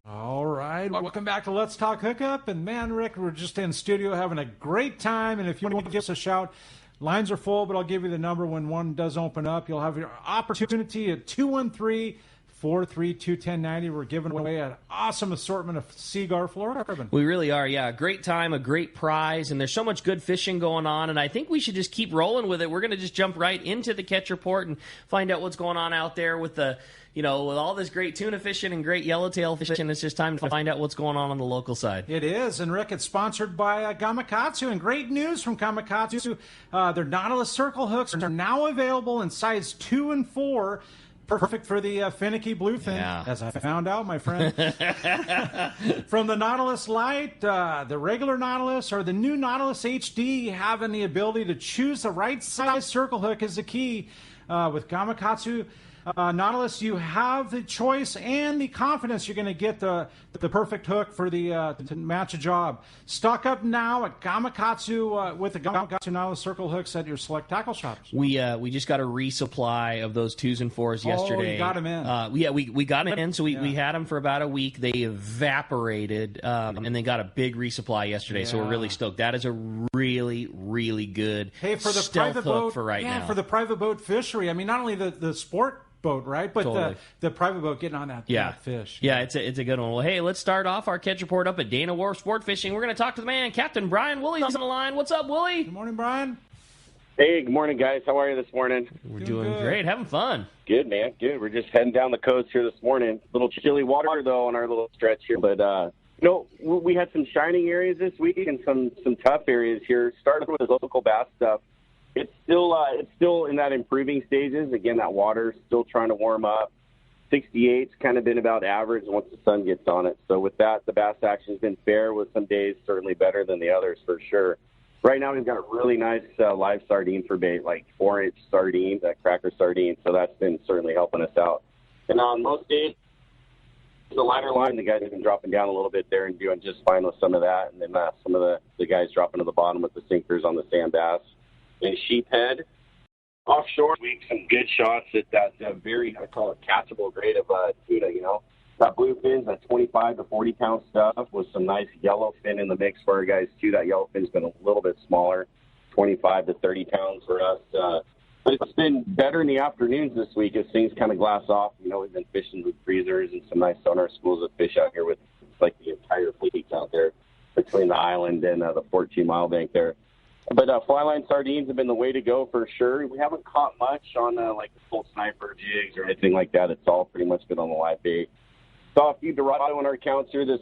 All right, welcome back to Let's Talk Hookup. And man, Rick, we're just in studio having a great time. And if you want to give us a shout, lines are full, but I'll give you the number when one does open up. You'll have your opportunity at 213-432-1090. We're giving away an awesome assortment of Seaguar fluorocarbon. We really are, yeah. A great time, a great prize, and there's so much good fishing going on, and I think we should just keep rolling with it. We're going to just jump right into the catch report and find out what's going on out there with the, with all this great tuna fishing and great yellowtail fishing. It's just time to find out what's going on the local side. It is, and Rick, it's sponsored by Gamakatsu, and great news from Gamakatsu. Their Nautilus circle hooks are now available in size 2 and 4. Perfect for the finicky bluefin, as I found out, my friend. From the Nautilus Lite, the regular Nautilus, or the new Nautilus HD, having the ability to choose the right size circle hook is the key. With Gamakatsu Nautilus, you have the choice and the confidence you're going to get the perfect hook for to match a job. Stock up now at Gamakatsu with the Gamakatsu Nautilus circle hooks at your select tackle shops. We just got a resupply of those 2s and 4s yesterday. Oh, you got them in. We got them in, so we had them for about a week. They evaporated, and they got a big resupply yesterday, so we're really stoked. That is a really, really good for the stealth private hook boat, for right now. For the private boat fishery. I mean, not only the sport boat, right? But Totally. the private boat getting on that fish. Yeah, it's a good one. Well, hey, let's start off our catch report up at Dana Wharf Sport Fishing. We're going to talk to the man, Captain Brian Woolley's on the line. What's up, Woolley? Good morning, Brian. Hey, good morning, guys. How are you this morning? We're doing great. Having fun. Good, man. Good. We're just heading down the coast here this morning. A little chilly water, though, on our little stretch here. But, we had some shining areas this week and some tough areas here. Starting with the local bass stuff. It's still in that improving stages. Again, that water's still trying to warm up. 68's kind of been about average once the sun gets on it. So with that, the bass action's been fair, with some days certainly better than the others for sure. Right now we've got a really nice live sardine for bait, like 4-inch sardines, that cracker sardine. So that's been certainly helping us out. And on most days, the lighter line, the guys have been dropping down a little bit there and doing just fine with some of that. And then some of the guys dropping to the bottom with the sinkers on the sand bass. And sheephead, offshore, week some good shots at that very, I call it catchable grade of tuna, That bluefins, that 25 to 40 pound stuff with some nice yellowfin in the mix for our guys too. That yellowfin's been a little bit smaller, 25 to 30 pounds for us. But it's been better in the afternoons this week as things kind of glass off. We've been fishing with freezers and some nice sonar schools of fish out here with like the entire fleet out there between the island and the 14-mile bank there. But fly line sardines have been the way to go for sure. We haven't caught much on like the full sniper jigs or anything like that. It's all pretty much been on the live bait. Saw a few Dorado in our counts here this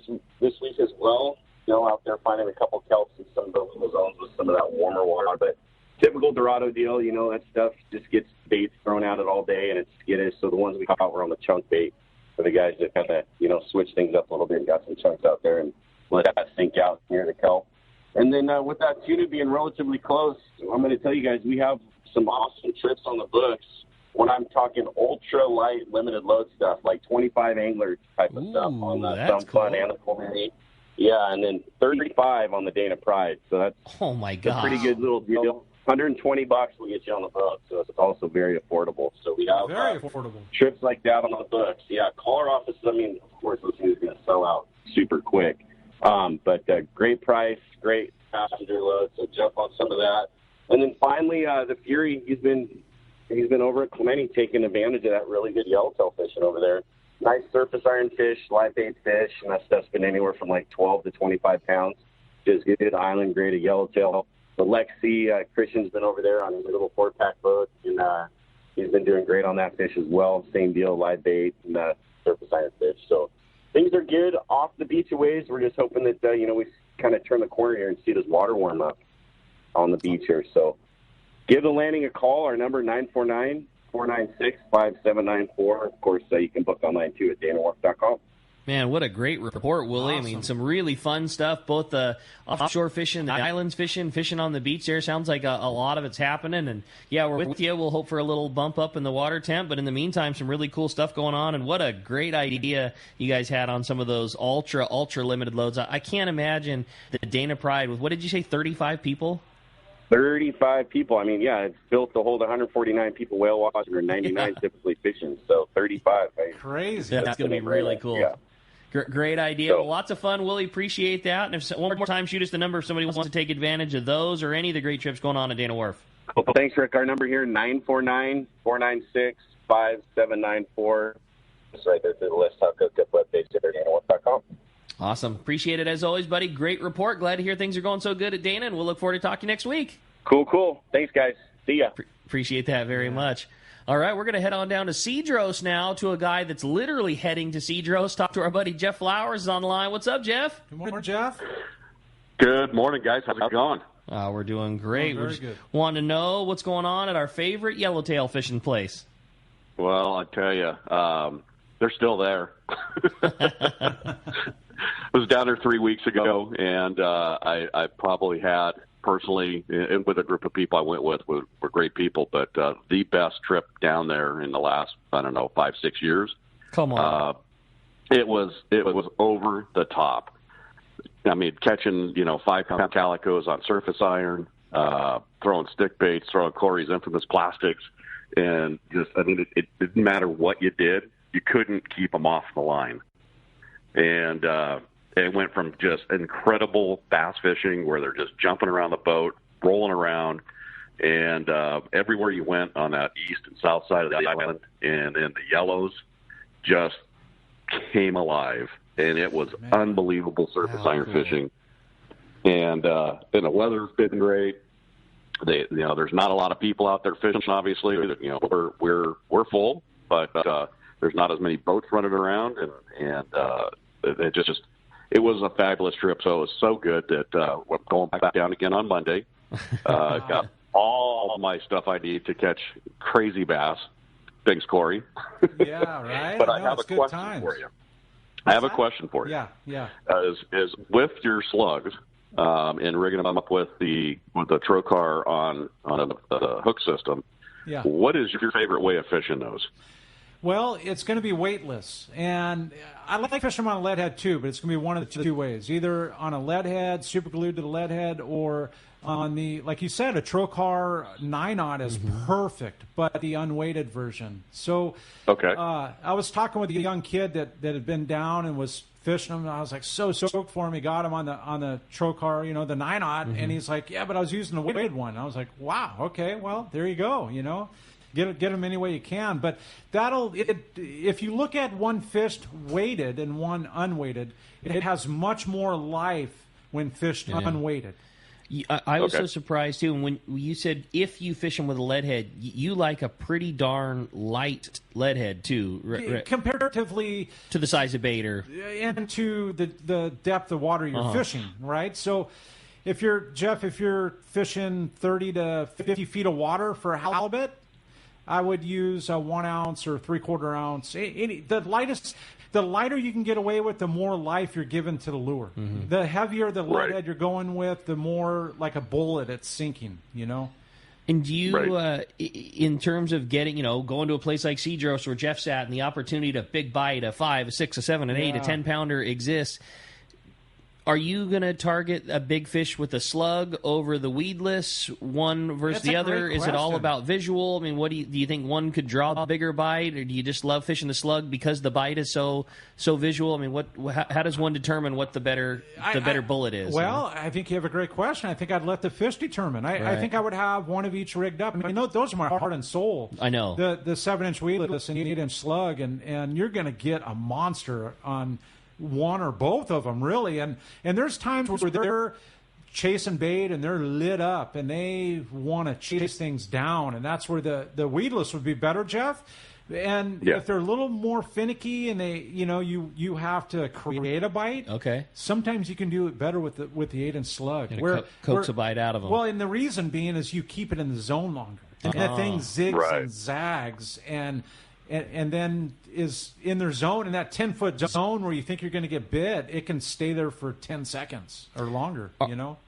week as well. Out there finding a couple kelps in some of the little zones with some of that warmer water. But typical Dorado deal, that stuff just gets baits thrown at it all day and it's skittish. So the ones we caught were on the chunk bait for the guys that kind of, switch things up a little bit and got some chunks out there and let that sink out near the kelp. And then with that tuna being relatively close, I'm going to tell you guys, we have some awesome trips on the books when I'm talking ultra-light, limited load stuff, like 25 angler type of stuff on the Some Fun and the Pulmonary. Yeah, and then 35 on the Dana Pride. So that's a pretty good little deal. $120 will get you on the boat, so it's also very affordable. So we have very affordable trips like that on the books. Yeah, call our office. I mean, of course, those things are going to sell out super quick. But great price, great passenger load, so jump on some of that. And then finally, the Fury, he's been over at Clemente taking advantage of that really good yellowtail fishing over there. Nice surface iron fish, live bait fish, and that stuff's been anywhere from like 12 to 25 pounds. Just good island grade of yellowtail. The Lexi, Christian's been over there on his little 4-pack boat, and he's been doing great on that fish as well. Same deal, live bait and surface iron fish. So things are good off the beach a ways. We're just hoping that, we kind of turn the corner here and see this water warm up on the beach here. So give the landing a call. Our number, 949-496-5794. Of course, you can book online, too, at danawharf.com. Man, what a great report, Willie. Awesome. I mean, some really fun stuff, both the offshore fishing, the islands fishing on the beach there. Sounds like a lot of it's happening. And, yeah, we're with you. We'll hope for a little bump up in the water temp. But in the meantime, some really cool stuff going on. And what a great idea you guys had on some of those ultra limited loads. I can't imagine the Dana Pride with, what did you say, 35 people? 35 people. I mean, yeah, it's built to hold 149 people whale watching or 99 typically fishing. So 35. Crazy. That's going to be really cool. Yeah. Great idea. Well, lots of fun, Willie. Appreciate that. And if one more time, shoot us the number if somebody wants to take advantage of those or any of the great trips going on at Dana Wharf. Well, thanks, Rick. Our number here, 949-496-5794. It's right there through the list. Hookup webpage at danawharf.com. Awesome. Appreciate it as always, buddy. Great report. Glad to hear things are going so good at Dana, and we'll look forward to talking next week. Cool. Thanks, guys. See ya. Appreciate that very much. All right, we're going to head on down to Cedros now to a guy that's literally heading to Cedros. Talk to our buddy Jeff Flowers is on the line. What's up, Jeff? Good morning, Jeff. Good morning, guys. How's it going? We're doing great. Very We're just good. wanting to know what's going on at our favorite yellowtail fishing place. Well, I tell you, they're still there. I was down there 3 weeks ago, and I probably had personally, and with a group of people I went with, were great people, but the best trip down there in the last, 5-6 years. Come on. It was over the top. I mean, catching, 5-pound calicos on surface iron, throwing stick baits, throwing Corey's infamous plastics, and just, it didn't matter what you did, you couldn't keep them off the line. And it went from just incredible bass fishing where they're just jumping around the boat, rolling around, And everywhere you went on that east and south side of the island, and then the yellows just came alive, and it was unbelievable surface iron fishing. And the weather's been great. There's not a lot of people out there fishing. Obviously, we're full, but there's not as many boats running around, and it was a fabulous trip. So it was so good that we're going back down again on Monday. Got all of my stuff I need to catch crazy bass. Thanks, Corey. Yeah, right. But I have a question for you. I have a question for you. Yeah. Is with your slugs and rigging them up with the trocar on the hook system. Yeah. What is your favorite way of fishing those? Well, it's going to be weightless, and I like fishing them on a lead head too, but it's going to be one of the two ways: either on a lead head, super glued to the lead head, or on the, like you said, a trocar 9/0 is perfect, but the unweighted version. So, okay, I was talking with a young kid that had been down and was fishing them, and I was like so stoked for him. He got him on the trocar, the 9/0, and he's like, yeah, but I was using the weighted one. And I was like, wow, okay, well, there you go, Get them any way you can, but if you look at one fished weighted and one unweighted, it has much more life when fished unweighted. I was so surprised too when you said if you fish them with a lead head, you like a pretty darn light lead head too, comparatively to the size of bait and to the depth of water you're fishing, right? So. If you're fishing 30 to 50 feet of water for a halibut, I would use a 1 ounce or 3/4 ounce. The lighter you can get away with, the more life you're giving to the lure. Mm-hmm. The heavier the lead head you're going with, the more like a bullet it's sinking. And do you, in terms of getting, going to a place like Cedros where Jeff's at, and the opportunity to big bite a 5, a 6, a 7, an 8, a 10-pounder exists. Are you going to target a big fish with a slug over the weedless one versus the other? Is it all about visual? I mean, what do you think one could draw a bigger bite, or do you just love fishing the slug because the bite is so visual? I mean, how does one determine what the better bullet is? Well, I think you have a great question. I think I'd let the fish determine. I think I would have one of each rigged up. I mean, those are my heart and soul. I know the 7-inch weedless and 8-inch slug, and you're going to get a monster on one or both of them, really. And there's times where they're chasing bait and they're lit up and they want to chase things down, and that's where the weedless would be better, Jeff. And if they're a little more finicky and they, you have to create a bite. Okay. Sometimes you can do it better with the 8-inch slug. Coax a bite out of them. Well, and the reason being is you keep it in the zone longer. And that thing zigs and zags and then is in their zone, in that 10-foot zone where you think you're going to get bit, it can stay there for 10 seconds or longer,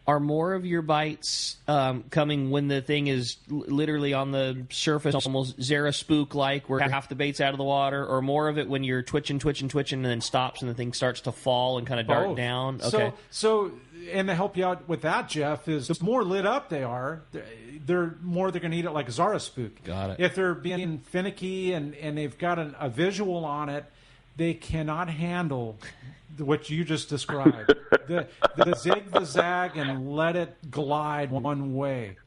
Are more of your bites coming when the thing is literally on the surface, almost Zara spook-like, where half the bait's out of the water, or more of it when you're twitching, and then stops and the thing starts to fall and kind of dart down? Okay. So and to help you out with that, Jeff, is the more lit up they are, they're going to eat it like a Zara spook. Got it. If they're being finicky and they've got a visual on it, they cannot handle what you just described. the zig, the zag, and let it glide one way.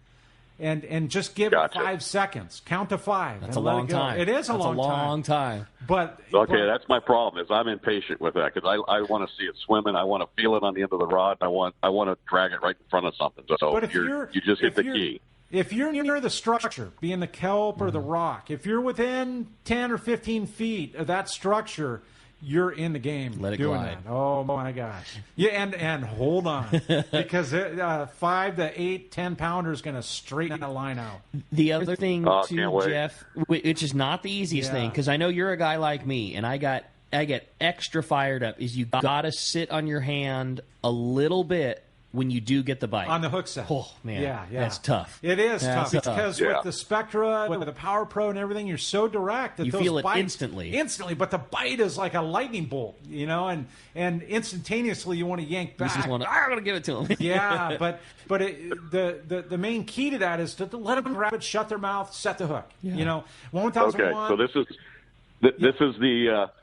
And just give it 5 seconds. Count to 5. That's a long time. It is a long time. But that's my problem. Is I'm impatient with that because I want to see it swimming. I want to feel it on the end of the rod. I want to drag it right in front of something. So you just hit the key. If you're near the structure, being the kelp or the rock, if you're within 10 or 15 feet of that structure, you're in the game. Let it doing glide. That. Oh my gosh! Yeah, and hold on, because 5 to 8, 10-pounder is going to straighten that line out. The other thing too, Jeff, which is not the easiest thing, because I know you're a guy like me, and I get extra fired up. Is you got to sit on your hand a little bit when you do get the bite on the hook set. Oh man, that's tough. It is tough because with the Spectra, with the Power Pro, and everything, you're so direct that you those feel it bites, instantly. But the bite is like a lightning bolt, and instantaneousinstantaneously you want to yank back. I'm going to give it to him. Yeah, but the main key to that is to let them grab it, shut their mouth, set the hook. Yeah. 1001. Okay, so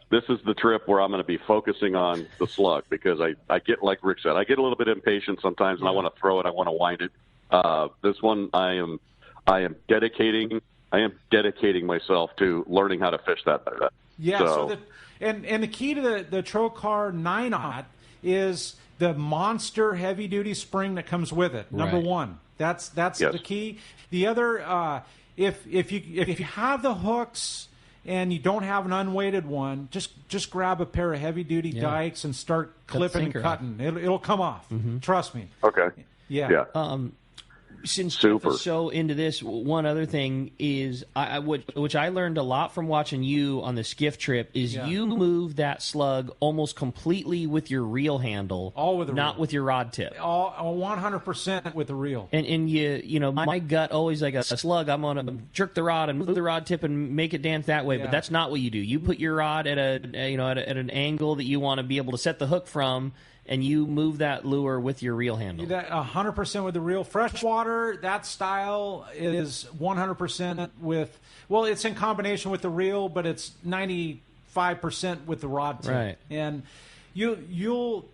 this is the trip where I'm going to be focusing on the slug because I get, like Rick said, I get a little bit impatient sometimes and I want to throw it, I want to wind it. This one, I am dedicating myself to learning how to fish that better. Yeah. So the key to the Trocar 9/0 is the monster heavy duty spring that comes with it. Number one. That's the key. The other, if you have the hooks and you don't have an unweighted one, just grab a pair of heavy duty dikes and start clipping and cutting. It'll come off. Trust me. Okay. Yeah. Since Jeff is so into this, one other thing is, which I learned a lot from watching you on the skiff trip, is you move that slug almost completely with your reel handle, not with your rod tip. All 100% with the reel. And you know, my gut always like a slug. I'm gonna jerk the rod and move the rod tip and make it dance that way. But that's not what you do. You put your rod at an angle that you want to be able to set the hook from, and you move that lure with your reel handle. That 100% with the reel. Freshwater, that style is 100% with. Well, it's in combination with the reel, but it's 95% with the rod tip. Right. And you'll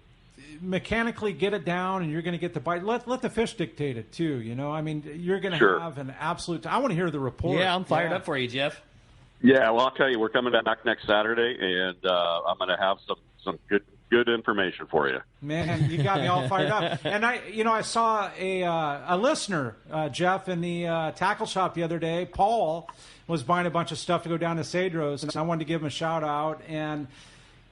mechanically get it down, and you're going to get the bite. Let the fish dictate it too. You know, I mean, you're going to have an absolute. I want to hear the report. Yeah, I'm fired up for you, Jeff. Yeah, well, I'll tell you, we're coming back next Saturday, and I'm going to have some good information for you. Man, you got me all fired up. And I saw a listener, Jeff, in the tackle shop the other day. Paul was buying a bunch of stuff to go down to Cedros, and I wanted to give him a shout out. And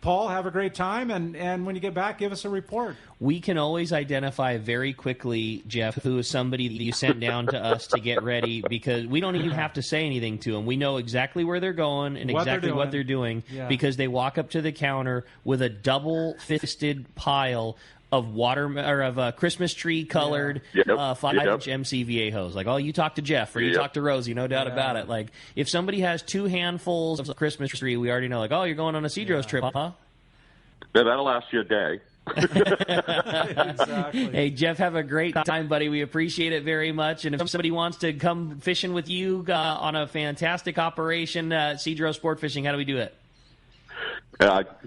Paul, have a great time, and when you get back, give us a report. We can always identify very quickly, Jeff, who is somebody that you sent down to us to get ready, because we don't even have to say anything to them. We know exactly where they're going and exactly what they're doing because they walk up to the counter with a double-fisted pile of Christmas tree colored 5-inch MCVA hose. Like, oh, you talk to Jeff or you talk to Rosie, no doubt about it. Like, if somebody has 2 handfuls of Christmas tree, we already know, like, oh, you're going on a Cedros trip, huh? Yeah, that'll last you a day. Exactly. Hey, Jeff, have a great time, buddy. We appreciate it very much. And if somebody wants to come fishing with you on a fantastic operation, Cedros Sport Fishing, how do we do it?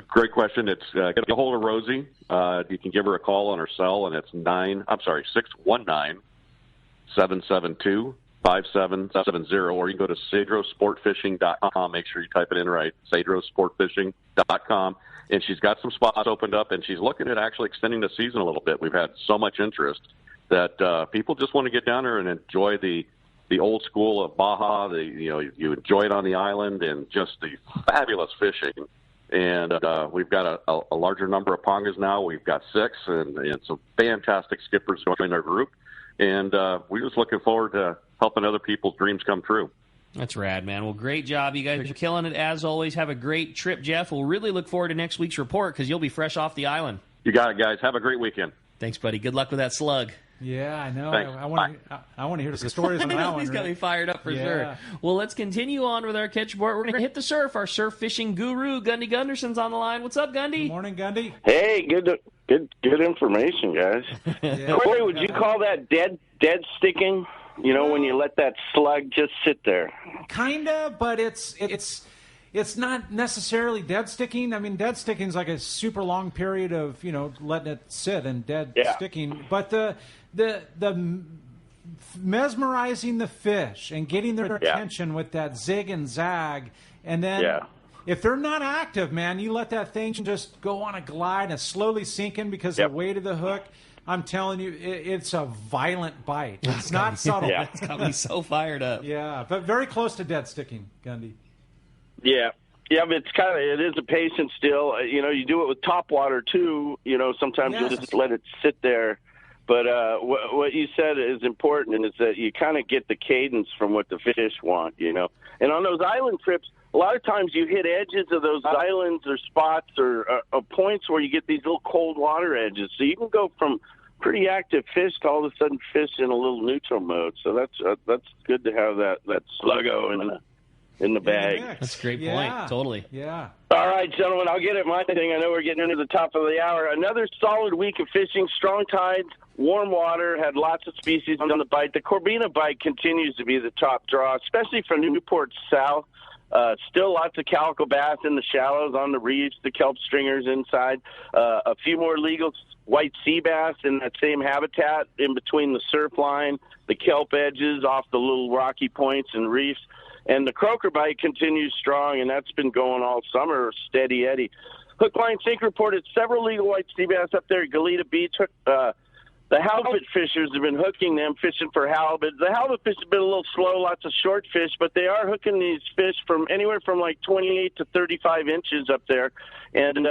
Great question. It's get a hold of Rosie. You can give her a call on her cell, and it's 619-772-5770, or you can go to cedrosportfishing.com. Make sure you type it in right, cedrosportfishing.com. And she's got some spots opened up, and she's looking at actually extending the season a little bit. We've had so much interest that people just want to get down there and enjoy the old school of Baja. You enjoy it on the island and just the fabulous fishing. And we've got a larger number of pongas now. We've got 6 and some fantastic skippers joining our group. And we're just looking forward to helping other people's dreams come true. That's rad, man. Well, great job. You guys are killing it as always. Have a great trip, Jeff. We'll really look forward to next week's report because you'll be fresh off the island. You got it, guys. Have a great weekend. Thanks, buddy. Good luck with that slug. Yeah, I know. Thanks. I want to hear the stories on that one. He's got me fired up for sure. Well, let's continue on with our catch report. We're going to hit the surf. Our surf fishing guru, Gundy Gunderson's on the line. What's up, Gundy? Good morning, Gundy. Hey, good information, guys. Corey, would you call that dead sticking? You know, when you let that slug just sit there. Kinda, but it's not necessarily dead sticking. I mean, dead sticking is like a super long period of, letting it sit and dead sticking. But the mesmerizing the fish and getting their attention with that zig and zag, and then if they're not active, man, you let that thing just go on a glide and slowly sink in because of the weight of the hook. I'm telling you, it's a violent bite. It's not subtle. It's got me so fired up. Yeah, but very close to dead sticking, Gundy. Yeah, but it is a patience still. You do it with topwater too. Sometimes you'll just let it sit there. But what you said is important, and is that you kind of get the cadence from what the fish want. And on those island trips, a lot of times you hit edges of those islands or spots or points where you get these little cold water edges. So you can go from pretty active fish to all of a sudden fish in a little neutral mode. So that's good to have that sluggo in the bag. That's a great point. Totally. Yeah. All right, gentlemen, I'll get at my thing. I know we're getting into the top of the hour. Another solid week of fishing, strong tides, warm water, had lots of species on the bite. The Corbina bite continues to be the top draw, especially from Newport South. Still lots of calico bass in the shallows, on the reefs, the kelp stringers inside. A few more legal white sea bass in that same habitat in between the surf line, the kelp edges off the little rocky points and reefs. And the croaker bite continues strong, and that's been going all summer, steady Eddie. Hook, line, sink reported several legal white sea bass up there at Goleta Beach. The halibut fishers have been hooking them, fishing for halibut. The halibut fish have been a little slow, lots of short fish, but they are hooking these fish from anywhere from like 28 to 35 inches up there. And,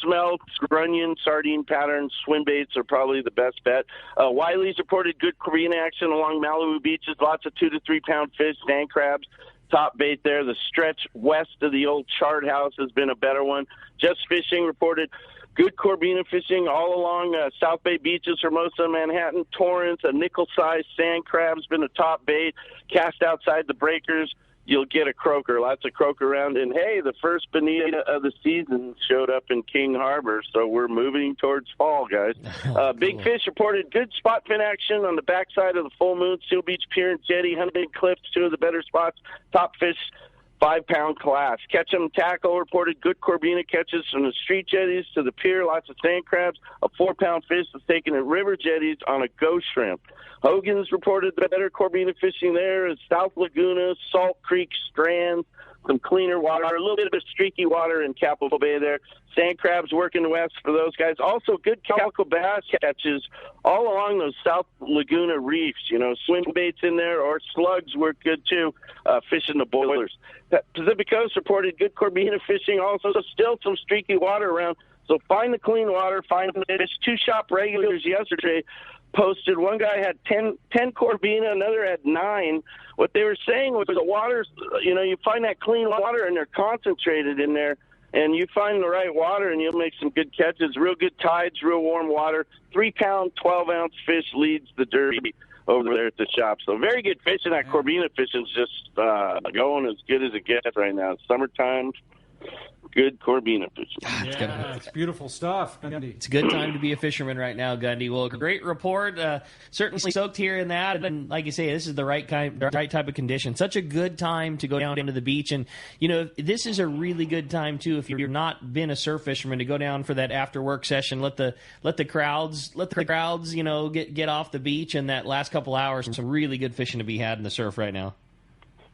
smelt, grunion, sardine patterns, swim baits are probably the best bet. Wiley's reported good Korean action along Malibu beaches, lots of 2 to 3 pound fish, sand crabs. Top bait there. The stretch west of the old chart house has been a better one. Just Fishing reported good Corbina fishing all along South Bay beaches, Hermosa, Manhattan, Torrance. A nickel-sized sand crab's been a top bait. Cast outside the breakers, you'll get a croaker. Lots of croaker around. And, hey, the first bonita of the season showed up in King Harbor, so we're moving towards fall, guys. Big Fish reported good spot fin action on the backside of the Full Moon, Seal Beach Pier and Jetty, Huntington Cliffs, 2 of the better spots. Top fish, 5-pound class. Catch 'em Tackle reported good Corbina catches from the street jetties to the pier, lots of sand crabs. A 4-pound fish was taken at river jetties on a ghost shrimp. Hogan's reported the better Corbina fishing there is South Laguna, Salt Creek, Strand, some cleaner water, a little bit of streaky water in Capitol Bay there. Sand crabs working west for those guys. Also good calico bass catches all along those South Laguna reefs. Swim baits in there or slugs work good too, fishing the boilers. Pacific Coast reported good Corbina fishing, also still some streaky water around. So find the clean water, find the fish. 2 shop regulars yesterday posted. One guy had 10 Corbina, another had 9. What they were saying was the water, you find that clean water and they're concentrated in there, and you find the right water and you'll make some good catches. Real good tides, real warm water. 3-pound, 12-ounce fish leads the derby over there at the shop. So very good fishing. That Corbina fishing's just going as good as it gets right now. Summertime, good Corbina fishing. It's beautiful stuff, Gundy. It's a good time to be a fisherman right now, Gundy. Well, great report. Certainly soaked here in that. And like you say, this is the right type of condition. Such a good time to go down into the beach. And, this is a really good time, too, if you're not been a surf fisherman, to go down for that after-work session. Let the crowds, get off the beach in that last couple hours. Some really good fishing to be had in the surf right now.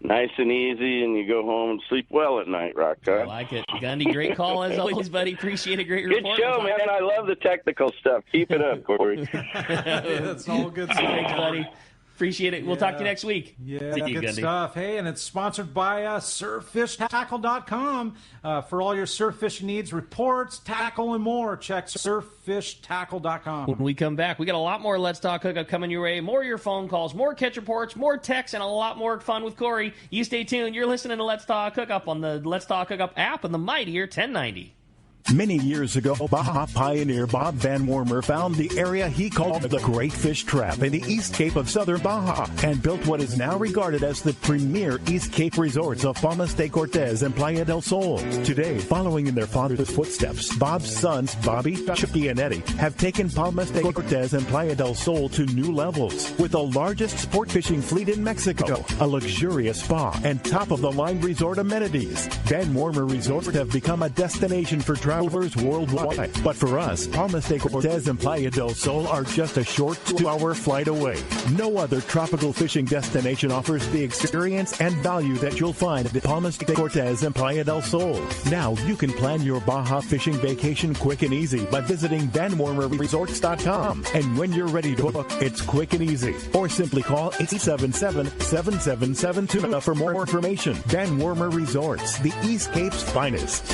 Nice and easy, and you go home and sleep well at night, Rock. I like it. Gundy, great call as always, buddy. Appreciate a great report. Good show, man. I love the technical stuff. Keep it up, Corey. That's all good stuff. Thanks, buddy. Appreciate it. We'll talk to you next week. Yeah, See you, good Gundy. stuff. Hey, and it's sponsored by surffishtackle.com. For all your surf fishing needs, reports, tackle, and more, check surffishtackle.com. When we come back, we got a lot more Let's Talk Hookup coming your way. More of your phone calls, more catch reports, more texts, and a lot more fun with Corey. You stay tuned. You're listening to Let's Talk Hookup on the Let's Talk Hookup app and the mightier 1090. Many years ago, Baja pioneer Bob Van Wormer found the area he called the Great Fish Trap in the East Cape of southern Baja and built what is now regarded as the premier East Cape resorts of Palmas de Cortez and Playa del Sol. Today, following in their father's footsteps, Bob's sons, Bobby, Chucky, and Eddie, have taken Palmas de Cortez and Playa del Sol to new levels with the largest sport fishing fleet in Mexico, a luxurious spa, and top-of-the-line resort amenities. Van Wormer Resorts have become a destination for travelers worldwide. But for us, Palmas de Cortez and Playa del Sol are just a short 2-hour flight away. No other tropical fishing destination offers the experience and value that you'll find at Palmas de Cortez and Playa del Sol. Now you can plan your Baja fishing vacation quick and easy by visiting VanWormerResorts.com. And when you're ready to book, it's quick and easy. Or simply call 877-7772 for more information. Van Wormer Resorts, the East Cape's finest.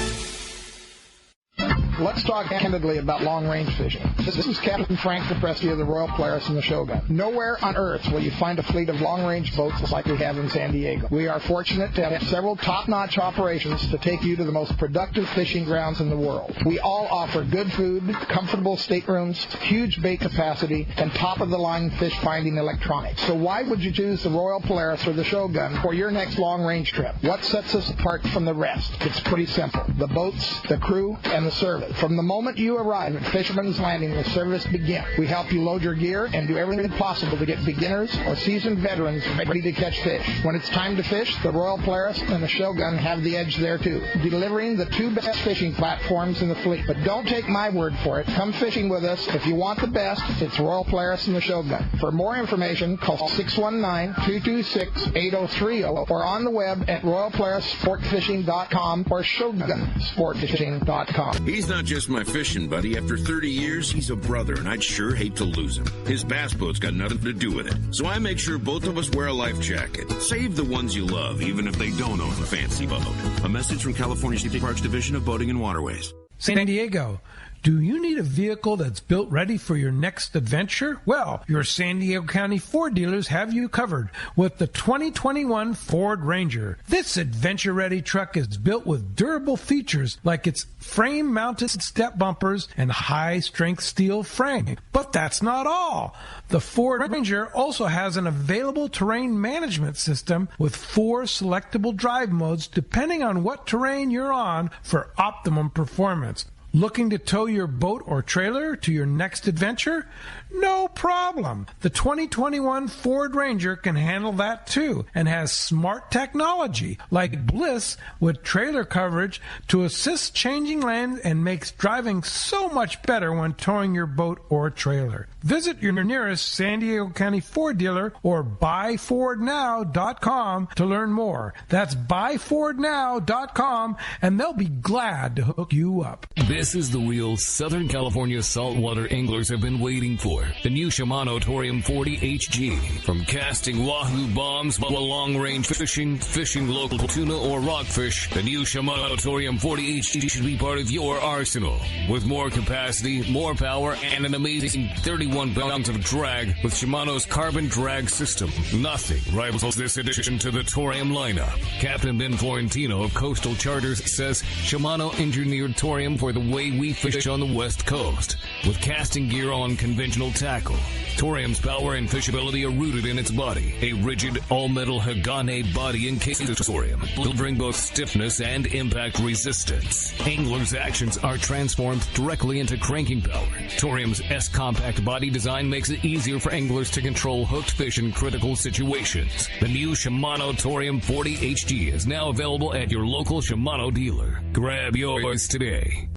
Let's talk candidly about long-range fishing. This is Captain Frank DePresti of the Royal Polaris and the Shogun. Nowhere on Earth will you find a fleet of long-range boats like we have in San Diego. We are fortunate to have several top-notch operations to take you to the most productive fishing grounds in the world. We all offer good food, comfortable staterooms, huge bait capacity, and top-of-the-line fish-finding electronics. So why would you choose the Royal Polaris or the Shogun for your next long-range trip? What sets us apart from the rest? It's pretty simple. The boats, the crew, and the service. From the moment you arrive at Fisherman's Landing, the service begins. We help you load your gear and do everything possible to get beginners or seasoned veterans ready to catch fish. When it's time to fish, the Royal Polaris and the Shogun have the edge there too, delivering the 2 best fishing platforms in the fleet. But don't take my word for it. Come fishing with us. If you want the best, it's Royal Polaris and the Shogun. For more information, call 619-226-8030 or on the web at royalpolarissportfishing.com or shogunsportfishing.com. He's not just my fishing buddy. After 30 years, he's a brother, and I'd sure hate to lose him. His bass boat's got nothing to do with it. So I make sure both of us wear a life jacket. Save the ones you love, even if they don't own a fancy boat. A message from California State Parks Division of Boating and Waterways. San Diego, do you need a vehicle that's built ready for your next adventure? Well, your San Diego County Ford dealers have you covered with the 2021 Ford Ranger. This adventure-ready truck is built with durable features like its frame-mounted step bumpers and high-strength steel frame. But that's not all. The Ford Ranger also has an available terrain management system with 4 selectable drive modes depending on what terrain you're on for optimum performance. Looking to tow your boat or trailer to your next adventure? No problem. The 2021 Ford Ranger can handle that too and has smart technology like Bliss with trailer coverage to assist changing lanes and makes driving so much better when towing your boat or trailer. Visit your nearest San Diego County Ford dealer or buyfordnow.com to learn more. That's buyfordnow.com and they'll be glad to hook you up. This is the reel Southern California saltwater anglers have been waiting for. The new Shimano Torium 40 HG. From casting wahoo bombs while long-range fishing, fishing local tuna or rockfish, the new Shimano Torium 40 HG should be part of your arsenal. With more capacity, more power, and an amazing 31 pounds of drag with Shimano's carbon drag system. Nothing rivals this addition to the Torium lineup. Captain Ben Florentino of Coastal Charters says Shimano engineered Torium for the way we fish on the West Coast, with casting gear on conventional tackle. Torium's power and fishability are rooted in its body, a rigid all-metal Hagane body encases Torium, delivering both stiffness and impact resistance. Anglers' actions are transformed directly into cranking power. Torium's S-compact body design makes it easier for anglers to control hooked fish in critical situations. The new Shimano Torium 40 HG is now available at your local Shimano dealer. Grab yours today.